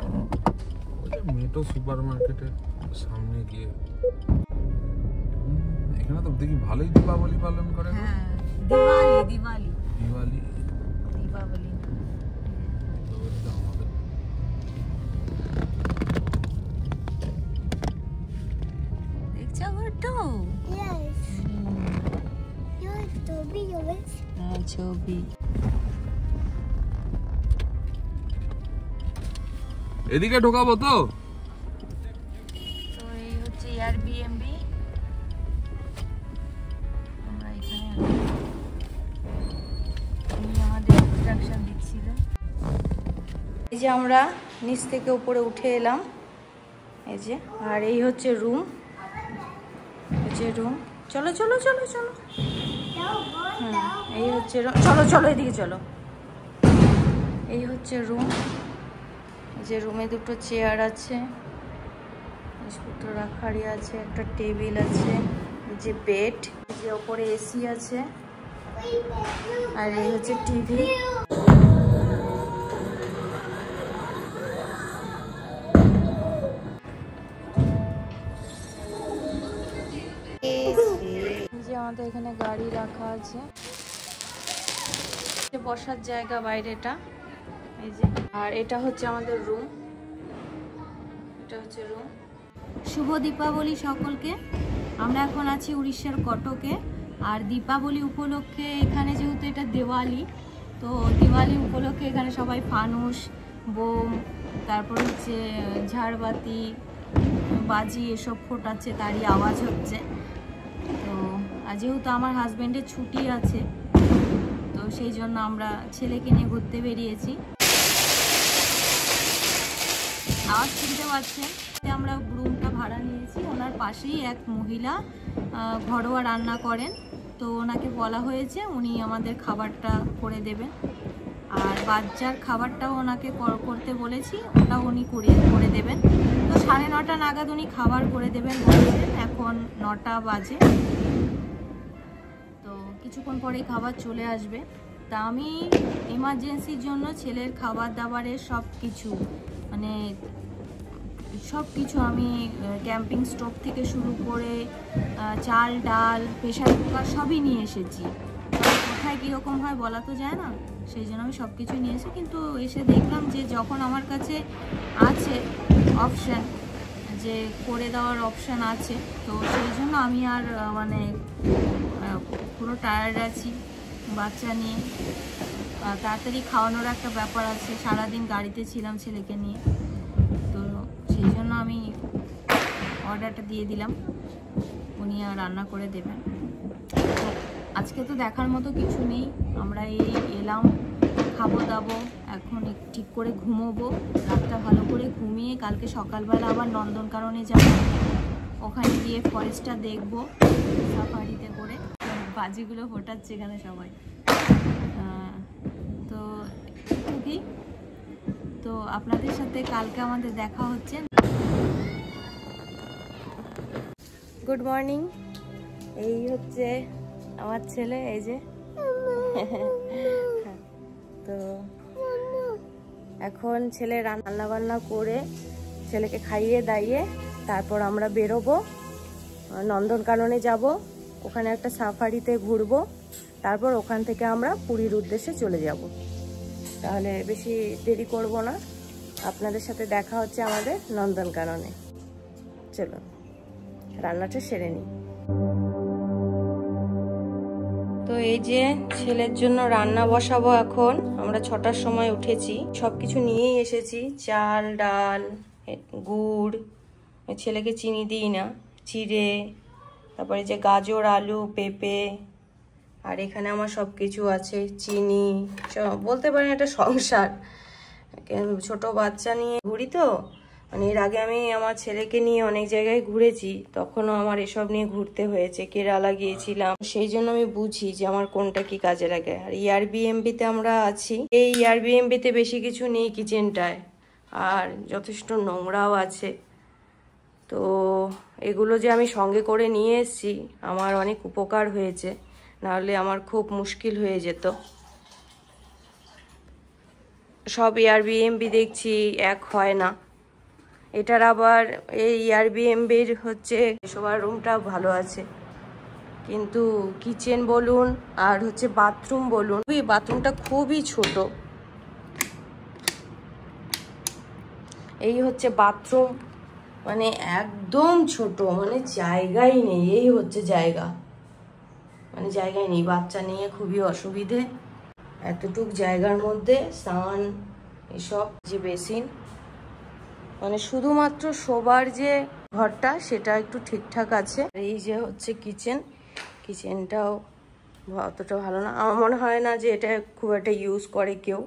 মেটো সুপার মার্কেটের সামনে গিয়ে, এখানে তো দেখি ভালোই দীপাবলি পালন করে। হ্যাঁ, দিওয়ালি দেখছো ঘটু? ছবি। এদিকে ঢোকাবো তো। তো এই হচ্ছে এয়ারবিএনবি। আমরা এখানে আমাদের ইনস্ট্রাকশন দিচ্ছিল। এই যে আমরা নিচ থেকে উপরে উঠে এলাম, এই যে, আর এই হচ্ছে রুম। এই যে রুম। চলো চলো চলো চলো। এই হচ্ছে চলো চলো এদিকে চলো। এই হচ্ছে রুম, যে রুমে দুটো চেয়ার আছে, জিনিসপত্র রাখারই আছে, একটা টেবিল আছে, যে বেড, যে ওপরে এসি আছে, আর এই হচ্ছে টিভি। যে আমাদের এখানে গাড়ি রাখা আছে, বসার জায়গা বাইরেটা, এই যে। আর এটা হচ্ছে আমাদের রুম, এটা হচ্ছে রুম। শুভ দীপাবলি সকলকে। আমরা এখন আছি উড়িষ্যার কটকে, আর দীপাবলি উপলক্ষে এখানে যেহেতু এটা দিওয়ালি, তো দিওয়ালি উপলক্ষে এখানে সবাই ফানুস, বোম, তারপর হচ্ছে ঝাড়বাতি, বাজি এসব ফোটাচ্ছে, তারই আওয়াজ হচ্ছে। তো আর যেহেতু আমার হাজব্যান্ডের ছুটি আছে, তো সেই জন্য আমরা ছেলেকে নিয়ে ঘুরতে বেরিয়েছি। আওয়াজ শুনতে পাচ্ছেন, আমরা রুমটা ভাড়া নিয়েছি। ওনার পাশেই এক মহিলা ঘরোয়া রান্না করেন, তো ওনাকে বলা হয়েছে উনি আমাদের খাবারটা করে দেবেন। আর বাচ্চার খাবারটাও ওনাকে করতে বলেছি, ওটাও উনি করে দেবেন। তো 9:30 নাগাদ উনি খাবার করে দেবেন বলেছেন। এখন 9টা বাজে, তো কিছুক্ষণ পরেই খাবার চলে আসবে। তা আমি এমার্জেন্সির জন্য ছেলের খাবার দাবারের সব কিছু আমি ক্যাম্পিং স্টোভ থেকে শুরু করে চাল, ডাল, প্রেশার কুকার সবই নিয়ে এসেছি। কোথায় কীরকম হয় বলা তো যায় না, সেই জন্য আমি সব কিছু নিয়ে এসেছি। কিন্তু এসে দেখলাম যে যখন আমার কাছে আছে অপশান, যে করে দেওয়ার অপশান আছে, তো সেই জন্য আমি আর পুরো টায়ার্ড আছি বাচ্চা নিয়ে। তাড়াতাড়ি খাওয়ানোর একটা ব্যাপার আছে, সারাদিন গাড়িতে ছিলাম ছেলেকে নিয়ে, তো সেই জন্য আমি অর্ডারটা দিয়ে দিলাম, উনি রান্না করে দেবেন। আজকে তো দেখার মতো কিছু নেই, আমরা এই এলাম, খাবো দাবো, এখন ঠিক করে ঘুমোবো, রাতটা ভালো করে ঘুমিয়ে কালকে সকালবেলা আবার নন্দনকাননে যাব, ওখানে গিয়ে ফরেস্টটা দেখবো সাফারিতে করে। বাজিগুলো ফোটাচ্ছে এখানে সবাই, তো খুবই। তো আপনাদের সাথে কালকে আমাদের দেখা হচ্ছে। গুড মর্নিং, এই হচ্ছে আমার ছেলে, এই যে। তো এখন ছেলে রান্না বান্না করে ছেলেকে খাইয়ে দাইয়ে তারপর আমরা বেরোবো, নন্দনকাননে যাব, ওখানে একটা সাফারিতে ঘুরবো, তারপর ওখান থেকে আমরা পুরীর উদ্দেশ্যে চলে যাব। তাহলে বেশি দেরি করব না, আপনাদের সাথে দেখা হচ্ছে আমাদের নন্দনকাননে। চলো রান্নাটা সেরে নিই। তো এই যে ছেলের জন্য রান্না বসাবো এখন। আমরা 6টার সময় উঠেছি, সবকিছু নিয়েই এসেছি, চাল, ডাল, গুড়, ছেলেকে চিনি দিই না, চিড়ে, তারপরে যে গাজর, আলু, পেঁপে, আর এখানে আমার সব কিছু আছে, চিনি, বলতে পারেন এটা সংসার। ছোট বাচ্চা নিয়ে ঘুরি তো, এর আগে আমি আমার ছেলেকে নিয়ে অনেক জায়গায় ঘুরেছি, তখনও আমার এসব নিয়ে ঘুরতে হয়েছে। কেরালা গিয়েছিলাম, সেই জন্য আমি বুঝি যে আমার কোনটা কি কাজে লাগে। আর এয়ারবিএনবিতে আমরা আছি, এই এয়ারবিএনবিতে বেশি কিছু নেই কিচেনটায়, আর যথেষ্ট নোংরাও আছে। তো এগুলো যে আমি সঙ্গে করে নিয়ে এসেছি, আমার অনেক উপকার হয়েছে, নাহলে আমার খুব মুশকিল হয়ে যেত। সব এয়ারবিএনবি দেখছি এক হয় না, এটার আবার এই এয়ারবিএনবির হচ্ছে শোবার রুমটা ভালো আছে, কিন্তু কিচেন বলুন আর হচ্ছে বাথরুম বলুন, বাথরুমটা খুবই ছোট। এই হচ্ছে বাথরুম, একদম ছোট, জায়গাই নেই, এই হচ্ছে জায়গা, জায়গায় নেই। বাচ্চা নিয়ে খুবই অসুবিধে, এতটুক জায়গার মধ্যে স্নান, এসব যে বেসিন, শুধুমাত্র শোবার যে ঘরটা সেটা একটু ঠিকঠাক আছে। এই যে হচ্ছে কিচেন, কিচেনটাও অতটা ভালো না, আমার মনে হয় না যে এটা খুব একটা ইউজ করে কেউ,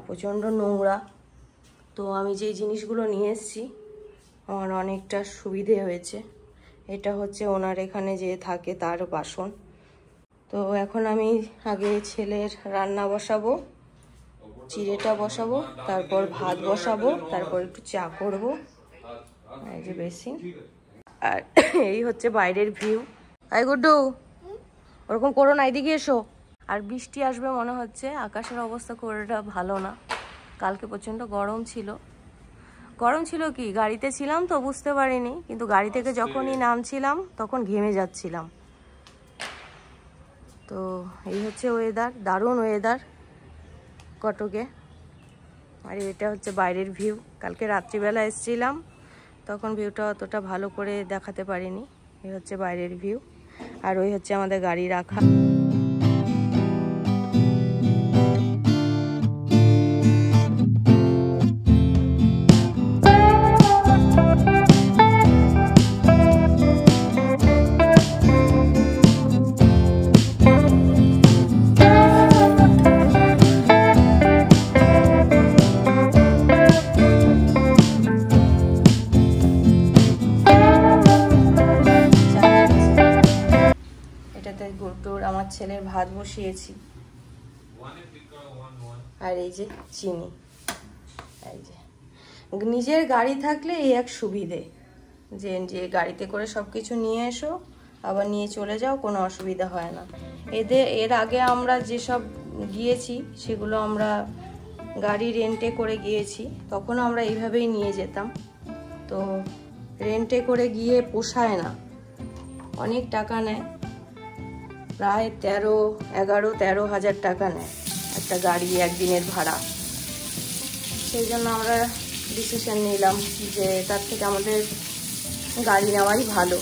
প্রচণ্ড নোংরা। তো আমি যেই জিনিসগুলো নিয়ে এসেছি আমার অনেকটা সুবিধে হয়েছে। এটা হচ্ছে ওনার এখানে যে থাকে তার বাসন, তো এখন আমি আগে ছেলের রান্না বসাবো, চিড়েটা বসাবো, তারপর ভাত বসাবো, তারপর একটু চা করবো। এই যে বেসিন, আর এই হচ্ছে বাইরের ভিউ। আই গুড্ডু, ওরকম করো না, এদিকে এসো। আর বৃষ্টি আসবে মনে হচ্ছে, আকাশের অবস্থা খুব একটা ভালো না। কালকে প্রচণ্ড গরম ছিল। গরম ছিল কি, গাড়িতে ছিলাম তো বুঝতে পারিনি, কিন্তু গাড়ি থেকে যখনই নামছিলাম তখন ঘেমে যাচ্ছিলাম। তো এই হচ্ছে ওয়েদার, দারুণ ওয়েদার কটকে। আর এটা হচ্ছে বাইরের ভিউ। কালকে রাত্রিবেলা এসেছিলাম, তখন ভিউটা অতটা ভালো করে দেখাতে পারিনি। এই হচ্ছে বাইরের ভিউ, আর ওই হচ্ছে আমাদের গাড়ি রাখা। আমার ছেলের ভাত বসিয়েছি, আর এই যে চিনি। এই যে নিজের গাড়ি থাকলে এই এক সুবিধে, যে গাড়িতে করে সবকিছু নিয়ে এসো, আবার নিয়ে চলে যাও, কোনো অসুবিধা হয় না। এর আগে আমরা যেসব গিয়েছি সেগুলো আমরা গাড়ি রেন্টে করে গিয়েছি, তখন আমরা এইভাবেই নিয়ে যেতাম। তো রেন্টে করে গিয়ে পোষায় না, অনেক টাকা নেয়, প্রায় 13,000 টাকা নেয় একটা গাড়ি একদিনের ভাড়া। সেই জন্য আমরা ডিসিশন নিলাম যে তার থেকে আমাদের গাড়ি নেওয়াই ভালো।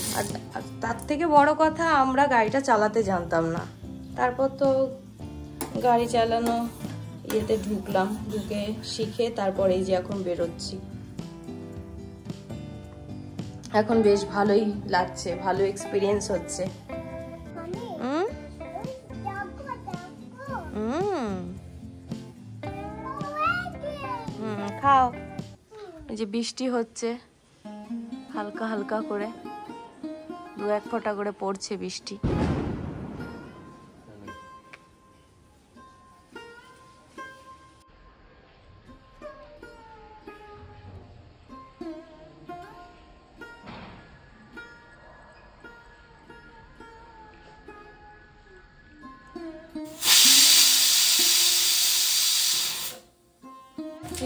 আর তার থেকে বড় কথা, আমরা গাড়িটা চালাতে জানতাম না। তারপর তো গাড়ি চালানো ইয়েতে ঢুকলাম, ঢুকে শিখে তারপর এই যে এখন বেরোচ্ছি। এখন বেশ ভালোই লাগছে, ভালো এক্সপিরিয়েন্স হচ্ছে। খাও। এই যে বৃষ্টি হচ্ছে হালকা হালকা করে, 2-1 ফোঁটা করে পড়ছে বৃষ্টি।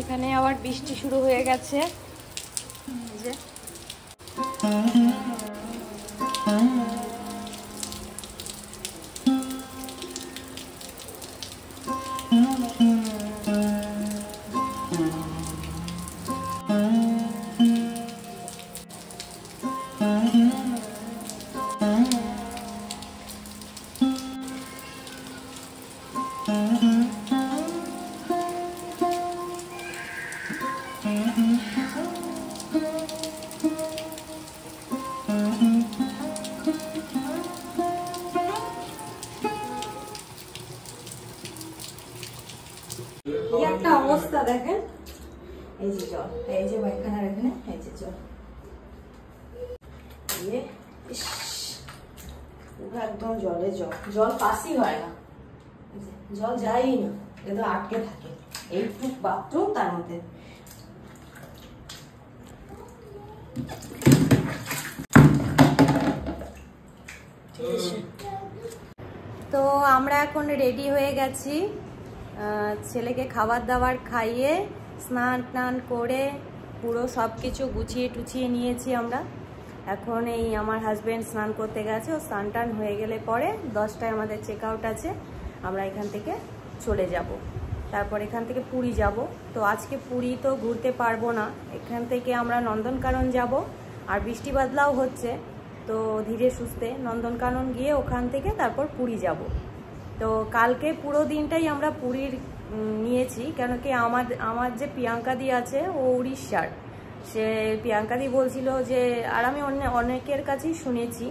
এখানে আবার বৃষ্টি শুরু হয়ে গেছে। এই যে একটা অবস্থা দেখেন। এই যে জল, এই যে পায়খানার এখানে, এই যে জল, পুরো একদম জলে জল পাসই হয় না, জল যায়ই না, এটা আটকে থাকে। এইটুক বাথরুম, তার মধ্যে তো আমরা এখন রেডি হয়ে গেছি। ছেলেকে খাবার দাবার খাইয়ে স্নান টান করে পুরো সব কিছু গুছিয়ে টুছিয়ে নিয়েছি আমরা। এখন এই আমার হাজব্যান্ড স্নান করতে গেছে, ও স্নান টান হয়ে গেলে পরে 10টায় আমাদের চেক আউট আছে, আমরা এখান থেকে চলে যাব। তারপর এখান থেকে পুরী যাব। তো আজকে পুরী তো ঘুরতে পারবো না, এখান থেকে আমরা নন্দনকানন যাব। আর বৃষ্টি বাদলাও হচ্ছে, তো ধীরে সুস্থে নন্দনকানন গিয়ে ওখান থেকে তারপর পুরী যাব। তো কালকে পুরো দিনটাই আমরা পুরীর নিয়েছি, কেন কি আমার যে প্রিয়াঙ্কাদি আছে ও উড়িষ্যার, সে প্রিয়াঙ্কাদি বলছিল যে, আর আমি অনেকের কাছেই শুনেছি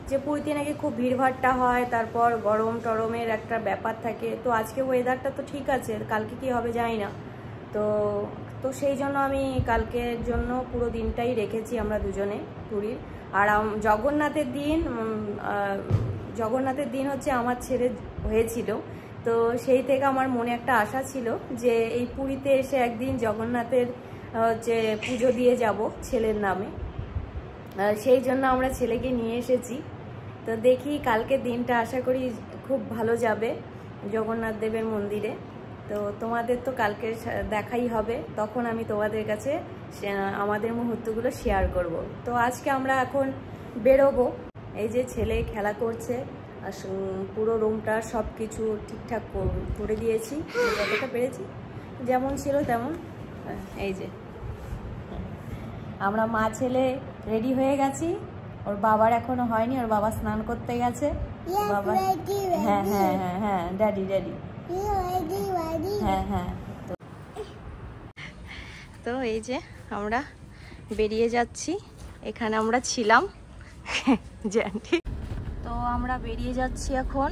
যে পুরীতে নাকি খুব ভিড়ভাট্টা হয়, তারপর গরম টরমের একটা ব্যাপার থাকে। তো আজকে ওয়েদারটা তো ঠিক আছে, কালকে কি হবে জানি না। তো সেই জন্য আমি কালকের জন্য পুরো দিনটাই রেখেছি আমরা দুজনে পুরীর। আর জগন্নাথের দিন জগন্নাথের দিন হচ্ছে আমার ছেলে হয়েছিল, তো সেই থেকে আমার মনে একটা আশা ছিল যে এই পুরীতে এসে একদিন জগন্নাথের হচ্ছে পুজো দিয়ে যাব ছেলের নামে। সেই জন্য আমরা ছেলেকে নিয়ে এসেছি। তো দেখি কালকের দিনটা আশা করি খুব ভালো যাবে জগন্নাথ দেবের মন্দিরে। তো তোমাদের তো কালকে দেখাই হবে, তখন আমি তোমাদের কাছে আমাদের মুহূর্তগুলো শেয়ার করব। তো আজকে আমরা এখন বেরোবো। এই যে ছেলে খেলা করছে, আর পুরো রুমটা সব কিছু ঠিকঠাক করে দিয়েছি যতটা পেরেছি, যেমন ছিল তেমন। এই যে আমরা মা ছেলে রেডি হয়ে গেছি, ওর বাবার এখনো হয়নি, ওর বাবা স্নান করতে গেছে। বাবা হ্যাঁ হ্যাঁ হ্যাঁ হ্যাঁ ড্যাডি ড্যাডি হ্যাঁ হ্যাঁ। তো এই যে আমরা বেরিয়ে যাচ্ছি, এখানে আমরা ছিলাম জানি। তো আমরা বেরিয়ে যাচ্ছি এখন।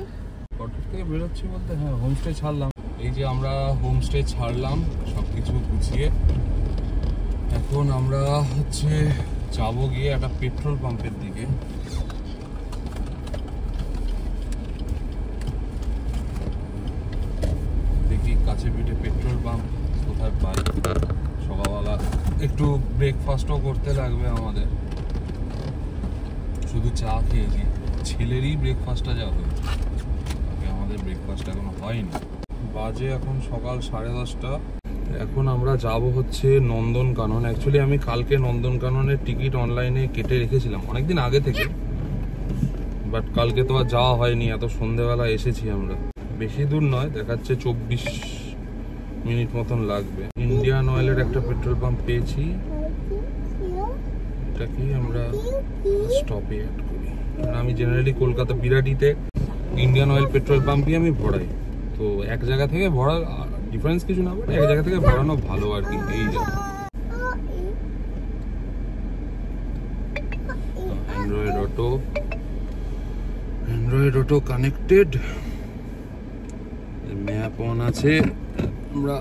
কটক থেকে বেরোচ্ছি বলতে হ্যাঁ হোমস্টে ছাড়লাম। এই যে আমরা হোমস্টে ছাড়লাম সবকিছু গুছিয়ে। এখন আমরা হচ্ছে যাবো গিয়ে একটা পেট্রোল পাম্পের দিকে। দেখি কাছে পিঠে পেট্রোল পাম্প কোথায় পাই। সকালবেলা একটু ব্রেকফাস্টও করতে লাগবে আমাদের, শুধু চা খেয়েছি, ছেলেরই ব্রেকফাস্টটা যা হয়েছে, আমাদের ব্রেকফাস্ট এখনো হয়নি। বাজে এখন সকাল 10:30। এখন আমরা যাব হচ্ছে নন্দনকানন। অ্যাকচুয়ালি আমি কালকে নন্দনকাননের টিকিট অনলাইনে কেটে রেখেছিলাম অনেকদিন আগে থেকে, বাট কালকে তো আর যাওয়া হয়নি। এত সন্ধ্যেবেলা এসেছি আমরা, বেশি দূর নয়, দেখাচ্ছে 24 মিনিট মতন লাগবে। ইন্ডিয়ান অয়েলের একটা পেট্রোল পাম্প পেয়েছি, এটাকেই আমরা স্টপে অ্যাড করি। আমি জেনারেলি কলকাতা বিরাটিতে ইন্ডিয়ান অয়েল পেট্রোল পাম্পই আমি ভরাই, তো এক জায়গা থেকে ভরা ডিফারেন্স কিছু না, বাট এক জায়গা থেকে ভরানো ভালো আর কি। এই যে Android auto connected, map on আছে। আমরা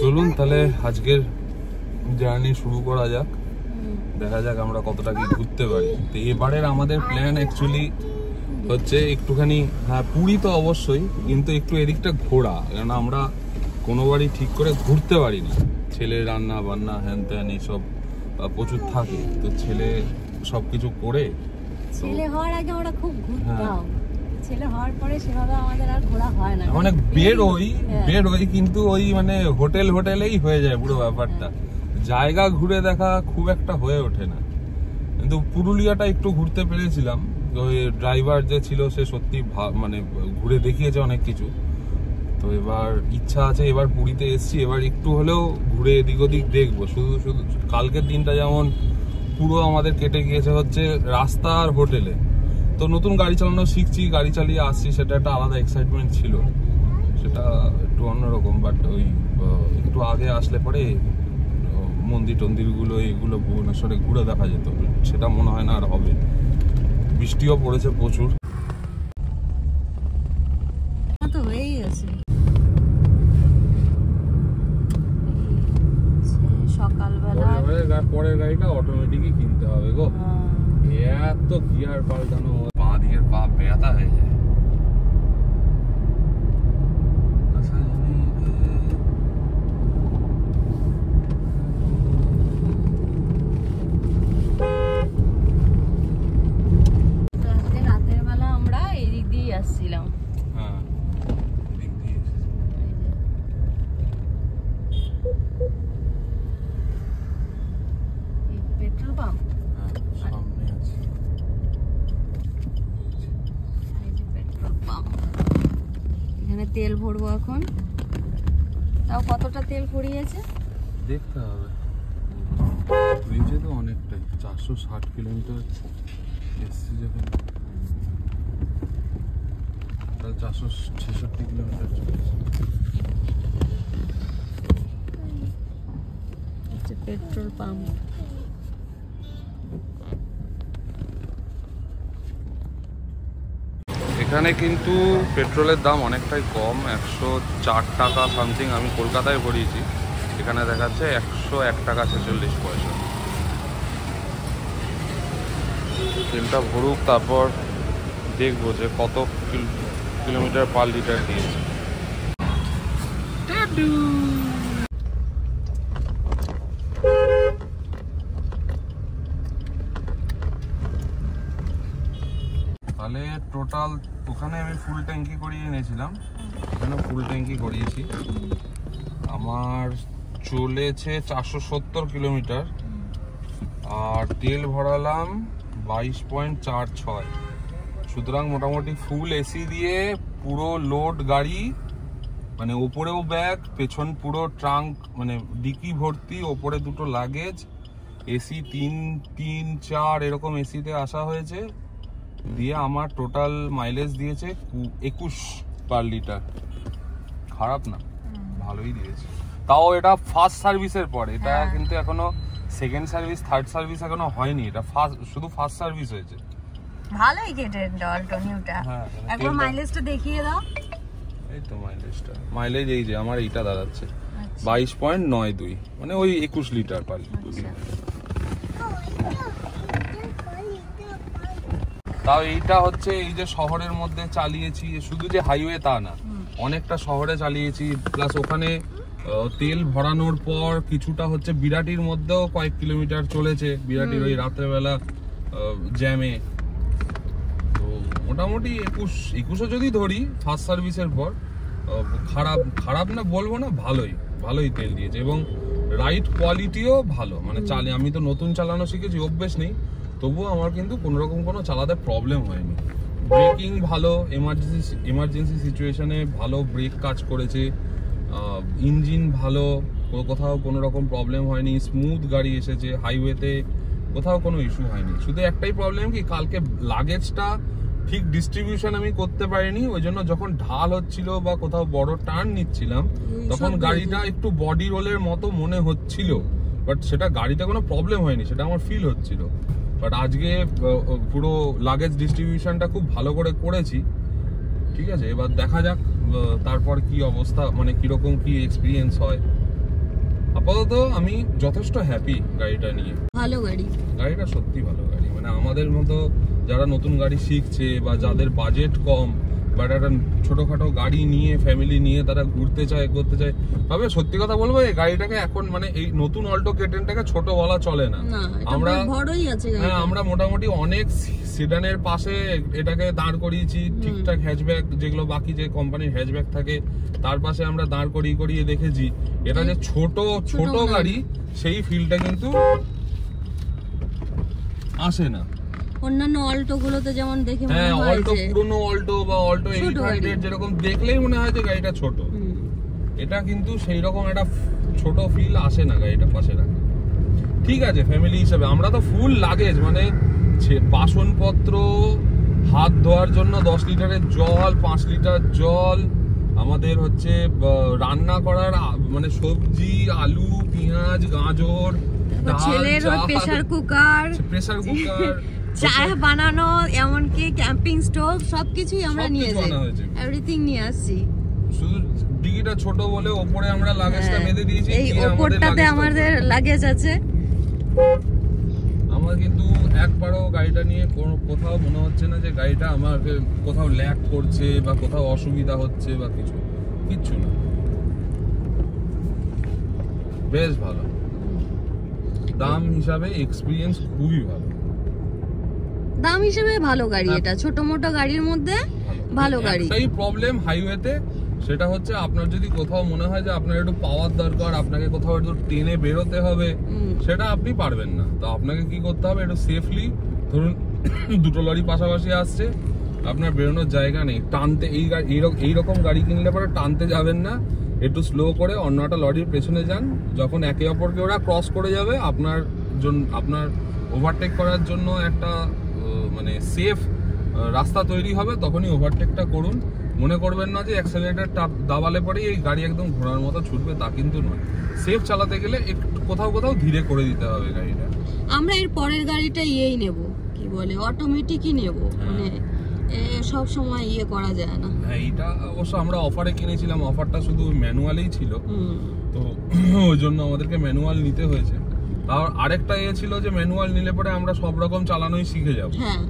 চলুন তাহলে আজকের জার্নি শুরু করা যাক, দেখা যাক আমরা কতটা কি ঘুরতে পারি। তো এবারের আমাদের প্ল্যান অ্যাকচুয়ালি হচ্ছে একটুখানি, হ্যাঁ পুরী তো অবশ্যই, কিন্তু একটু এদিকটা ঘোরা, কারণ আমরা কোনোবারই ঠিক করে ঘুরতে পারি না। ছেলে রান্না বান্না হ্যান ত্যান এইসব প্রচুর থাকে, তো ছেলে সবকিছু করে ছেলে হওয়ার আগে আমরা খুব ঘুরতাম, ছেলে হওয়ার পরে সেভাবে আমাদের আর ঘোরা হয় না। মানে বেরোই কিন্তু ওই মানে হোটেলেই হয়ে যায় পুরো ব্যাপারটা, জায়গা ঘুরে দেখা খুব একটা হয়ে ওঠে না। কিন্তু পুরুলিয়াটা একটু ঘুরতে পেরেছিলাম, ওই ড্রাইভার যে ছিল সে সত্যি মানে ঘুরে দেখিয়েছে অনেক কিছু। তো এবার ইচ্ছা আছে, এবার পুরীতে এসছি, এবার একটু হলেও ঘুরে এদিক ওদিক দেখবো। শুধু কালকের দিনটা যেমন পুরো আমাদের কেটে গিয়েছে হচ্ছে রাস্তা আর হোটেলে। তো নতুন গাড়ি চালানো শিখছি, গাড়ি চালিয়ে আসছি, সেটা একটা আলাদা এক্সাইটমেন্ট ছিল, সেটা একটু অন্যরকম। বাট ওই একটু আগে আসলে পরে মন্দিরগুলো এইগুলো ভুবনেশ্বরে ঘুরে দেখা যেত, সেটা মনে হয় না আর হবে। বৃষ্টিও পড়েছে প্রচুর। তো হয়েই গেছে সকালবেলা। পরের গাড়িটা অটোমেটিকই কিনতে হবে গো, এত গিয়ার পাল্টানো, পা দিকের পা ব্যথা হয়ে যায়। রাতের বেলা আমরা এদিক দিয়ে আসছিলাম। হ্যাঁ দিক দিয়ে পেট্রোল পাম্প সামনে আছে, পেট্রোল পাম্প। এখানে তেল ভরবো এখন। তাও কতটা তেল ভরিয়েছে দেখতে হবে, হয়েছে তো অনেকটাই, 460 কিলোমিটার এসছি যখন, তাহলে 466 কিলোমিটার চলেছে। Petrol pump. এখানে কিন্তু পেট্রোলের দাম অনেকটাই কম, 104 টাকা সামথিং আমি কলকাতায় ভরিয়েছি, এখানে দেখাচ্ছে 101 টাকা 46 পয়সা। তেলটা ভরুক, তারপর দেখবো যে কত কিলোমিটার পার লিটার দিয়েছে। তাহলে টোটাল ওখানে আমি ফুল ট্যাঙ্কি করিয়ে এনেছিলাম, এখানে ফুল ট্যাঙ্কি করিয়েছি, আমার চলেছে 470 কিলোমিটার, আর তেল ভরালাম 22.46। সুতরাং মোটামুটি ফুল এসি দিয়ে পুরো লোড গাড়ি, মানে ওপরেও ব্যাগ, পেছন পুরো ট্রাঙ্ক, মানে ডিকি ভর্তি, ওপরে দুটো লাগেজ, এসি 3-4 এরকম এসিতে আসা হয়েছে, দিয়ে আমার টোটাল মাইলেজ দিয়েছে 21 পার লিটার। খারাপ না, ভালোই দিয়েছে। তাও এটা ফার্স্ট সার্ভিসের পর, এটা কিন্তু এখনো সেকেন্ড সার্ভিস থার্ড সার্ভিস এখনো হয়নি, এটা শুধু ফার্স্ট সার্ভিস হয়েছে। ভালোই কেটে অল্টো নিউটা। একবার মাইলেজটা দেখিয়ে দাও। এই তো মাইলেজ এই যে আমার এইটা দাঁড়াচ্ছে 22.92, মানে ওই 21 লিটার পার লিটার। তাও এইটা হচ্ছে এই যে শহরের মধ্যে চালিয়েছি, শুধু যে হাইওয়ে তা না, অনেকটা শহরে চালিয়েছি, প্লাস ওখানে তেল ভরানোর পর কিছুটা হচ্ছে বিরাটির মধ্যেও কয়েক কিলোমিটার চলেছে, বিরাটির ওই রাত্রেবেলা জ্যামে। তো মোটামুটি 21ও যদি ধরি ফার্স্ট সার্ভিসের পর, খারাপ না বলবো না, ভালোই তেল দিয়েছে, এবং রাইড কোয়ালিটিও ভালো। মানে আমি তো নতুন চালানো শিখেছি, অভ্যেস নেই, তবুও আমার কিন্তু কোনোরকম কোনো চালাতে প্রবলেম হয়নি। ব্রেকিং ভালো, এমার্জেন্সি সিচুয়েশনে ভালো ব্রেক কাজ করেছে, ইঞ্জিন ভালো, কোথাও কোনো রকম প্রবলেম হয়নি, স্মুথ গাড়ি এসেছে, হাইওয়েতে কোথাও কোনো ইস্যু হয়নি। শুধু একটাই প্রবলেম কি, কালকে লাগেজটা ঠিক ডিস্ট্রিবিউশন আমি করতে পারিনি, ওই জন্য যখন ঢাল হচ্ছিল বা কোথাও বড় টার্ন নিচ্ছিলাম তখন গাড়িটা একটু বডি রোলের মতো মনে হচ্ছিল, বাট সেটা গাড়িতে কোনো প্রবলেম হয়নি, সেটা আমার ফিল হচ্ছিল। বাট আজকে পুরো লাগেজ ডিস্ট্রিবিউশনটা খুব ভালো করে করেছি, ঠিক আছে। এবার দেখা যাক তারপর কি অবস্থা, মানে কিরকম কি এক্সপিরিয়েন্স হয়। আপাতত আমি যথেষ্ট হ্যাপি গাড়িটা নিয়ে। ভালো গাড়িটা সত্যি ভালো গাড়ি, মানে আমাদের মতো যারা নতুন গাড়ি শিখছে বা যাদের বাজেট কম, বাট একটা ছোটখাটো গাড়ি নিয়ে ফ্যামিলি নিয়ে তারা ঘুরতে চায়, করতে চায়, তবে সত্যি কথা বলবো এই গাড়িটাকে এখন, মানে এই নতুন অল্টো কেটেনটাকে ছোট বলা চলে না। আমরা মোটামুটি অনেক সিডানের পাশে এটাকে দাঁড় করিয়েছি, ঠিকঠাক হ্যাচব্যাক যেগুলো বাকি যে কোম্পানির হ্যাচব্যাক থাকে তার পাশে আমরা দাঁড় করিয়ে দেখেছি। এটা যে ছোট গাড়ি সেই ফিলটা কিন্তু আসে না অন্যান্য অল্টো গুলোতে যেমন দেখে মনে হয়, অল্টো পুরনো অল্টো বা অল্টো 800 যেরকম দেখলেই মনে হয় যে গাড়িটা ছোট, এটা কিন্তু সেই রকম একটা ছোট ফিল আসে না গাড়িটা পাশে রাখা। ঠিক আছে, ফ্যামিলি হিসেবে আমরা তো ফুল লাগেজ, মানে বাসনপত্র, হাত ধোয়ার জন্য 10 লিটারের জল, 5 লিটার জল, আমাদের হচ্ছে রান্না করার মানে সবজি, আলু, পেঁয়াজ, গাজর, ছেলের প্রেসার কুকার, চা বানানো, এমনকি ক্যাম্পিং স্টোভ, সবকিছুই আমরা নিয়ে যাই, এভরিথিং নিয়ে আসছি। শুধু ডিগিটা ছোট বলে উপরে আমরা লাগেজটা বেঁধে দিয়েছি, এই উপরটাতে আমাদের লাগেজ আছে। আমার কিন্তু একবারও গাড়িটা নিয়ে কোথাও মনে হচ্ছে না যে গাড়িটা আমাকে কোথাও ল্যাগ করছে বা কোথাও অসুবিধা হচ্ছে বা কিচ্ছু না, বেশ ভালো। দাম হিসাবে এক্সপিরিয়েন্স খুবই ভালো, দাম হিসেবে ভালো গাড়ি, এটা ছোট মোটো গাড়ির মধ্যে ভালো গাড়ি। একটাই প্রবলেম হাইওয়েতে, সেটা হচ্ছে আপনার যদি কোথাও মনে হয় যে আপনার একটু পাওয়ার দরকার, আপনাকে কোথাও একটু টেনে বেরোতে হবে, সেটা আপনি পারবেন না। তো আপনাকে কি করতে হবে, একটু সেফলি, ধরুন দুটো লরি পাশাপাশি আসছে, আপনার বেরোনোর জায়গা নেই, টানতে এইরকম গাড়ি কিনলে পরে টানতে যাবেন না, একটু স্লো করে অন্য একটা লরির পেছনে যান, যখন একে অপরকে ওরা ক্রস করে যাবে আপনার ওভারটেক করার জন্য একটা মানে সেফ রাস্তা তৈরি হবে, তখনই ওভারটেকটা করুন। মনে করবেন না যে অ্যাক্সেলারেটর দাবালে পরেই এই গাড়ি একদম ঘোড়ার মতো ছুটবে, তা কিন্তু নয়। সেফ চালাতে গেলে একটু কোথাও ধীরে করে দিতে হবে গাড়িটা। আমরা এর পরের গাড়িটা নেব, কি বলে, অটোমেটিকই নেব, মানে সব সময় করা যায় না। হ্যাঁ, এইটা অবশ্য আমরা অফারে কিনেছিলাম, অফারটা শুধু ম্যানুয়ালেই ছিল, তো ওই জন্য আমাদেরকে ম্যানুয়াল নিতে হয়েছে। তার আরেকটা ছিল যে ম্যানুয়াল নিলে পরে আমরা সব রকম চালানোই শিখে যাব। হ্যাঁ,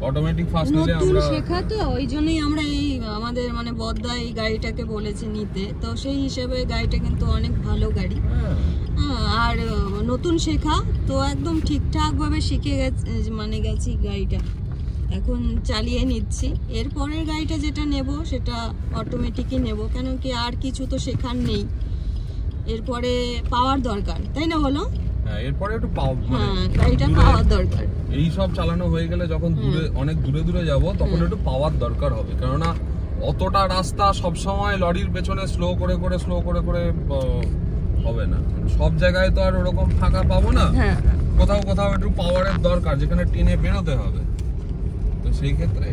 অটোমেটিক ফার্স্ট নিলে নতুন আমরা শেখা তো, ওই জন্যই আমরা এই আমাদের মানে বদ্দা এই গাড়িটাকে বলেছে নিতে। তো সেই হিসেবে গাড়িটা কিন্তু অনেক ভালো গাড়ি। আর নতুন শেখা তো একদম ঠিকঠাক ভাবে শিখে গেছি গাড়িটা, এখন চালিয়ে নিচ্ছি। এরপরের গাড়িটা যেটা নেব সেটা অটোমেটিকই নেব, কেন কি আর কিছু তো শেখার নেই। এরপরে পাওয়ার দরকার, তাই না বলো? এরপরে একটু গাড়িটা পাওয়ার দরকার। এই সব চালানো হয়ে গেলে যখন অনেক দূরে যাব তখন একটু পাওয়ার দরকার হবে, কেননা অতটা রাস্তা সব সময় লরির পেছনে স্লো করে হবে না। সব জায়গায় তো আর ওরকম ফাঁকা পাবো না, কোথাও একটু পাওয়ারের দরকার, যেখানে টেনে বেরোতে হবে। তো সেই ক্ষেত্রে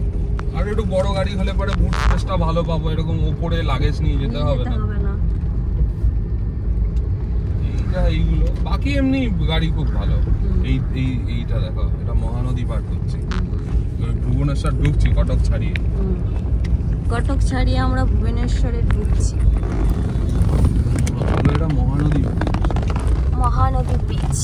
আর একটু বড় গাড়ি হলে পরে বুট স্পেসটা ভালো পাবো, এরকম উপরে লাগেজ নিয়ে যেতে হবে না। এইগুলো বাকি এমনি গাড়ি খুব ভালো। এইটা দেখো, এটা মহানদী পার করছি, ভুবনেশ্বর ঢুকছি কটক ছাড়িয়ে আমরা ভুবনেশ্বরে ঢুকছি। এটা মহানদী বিচ।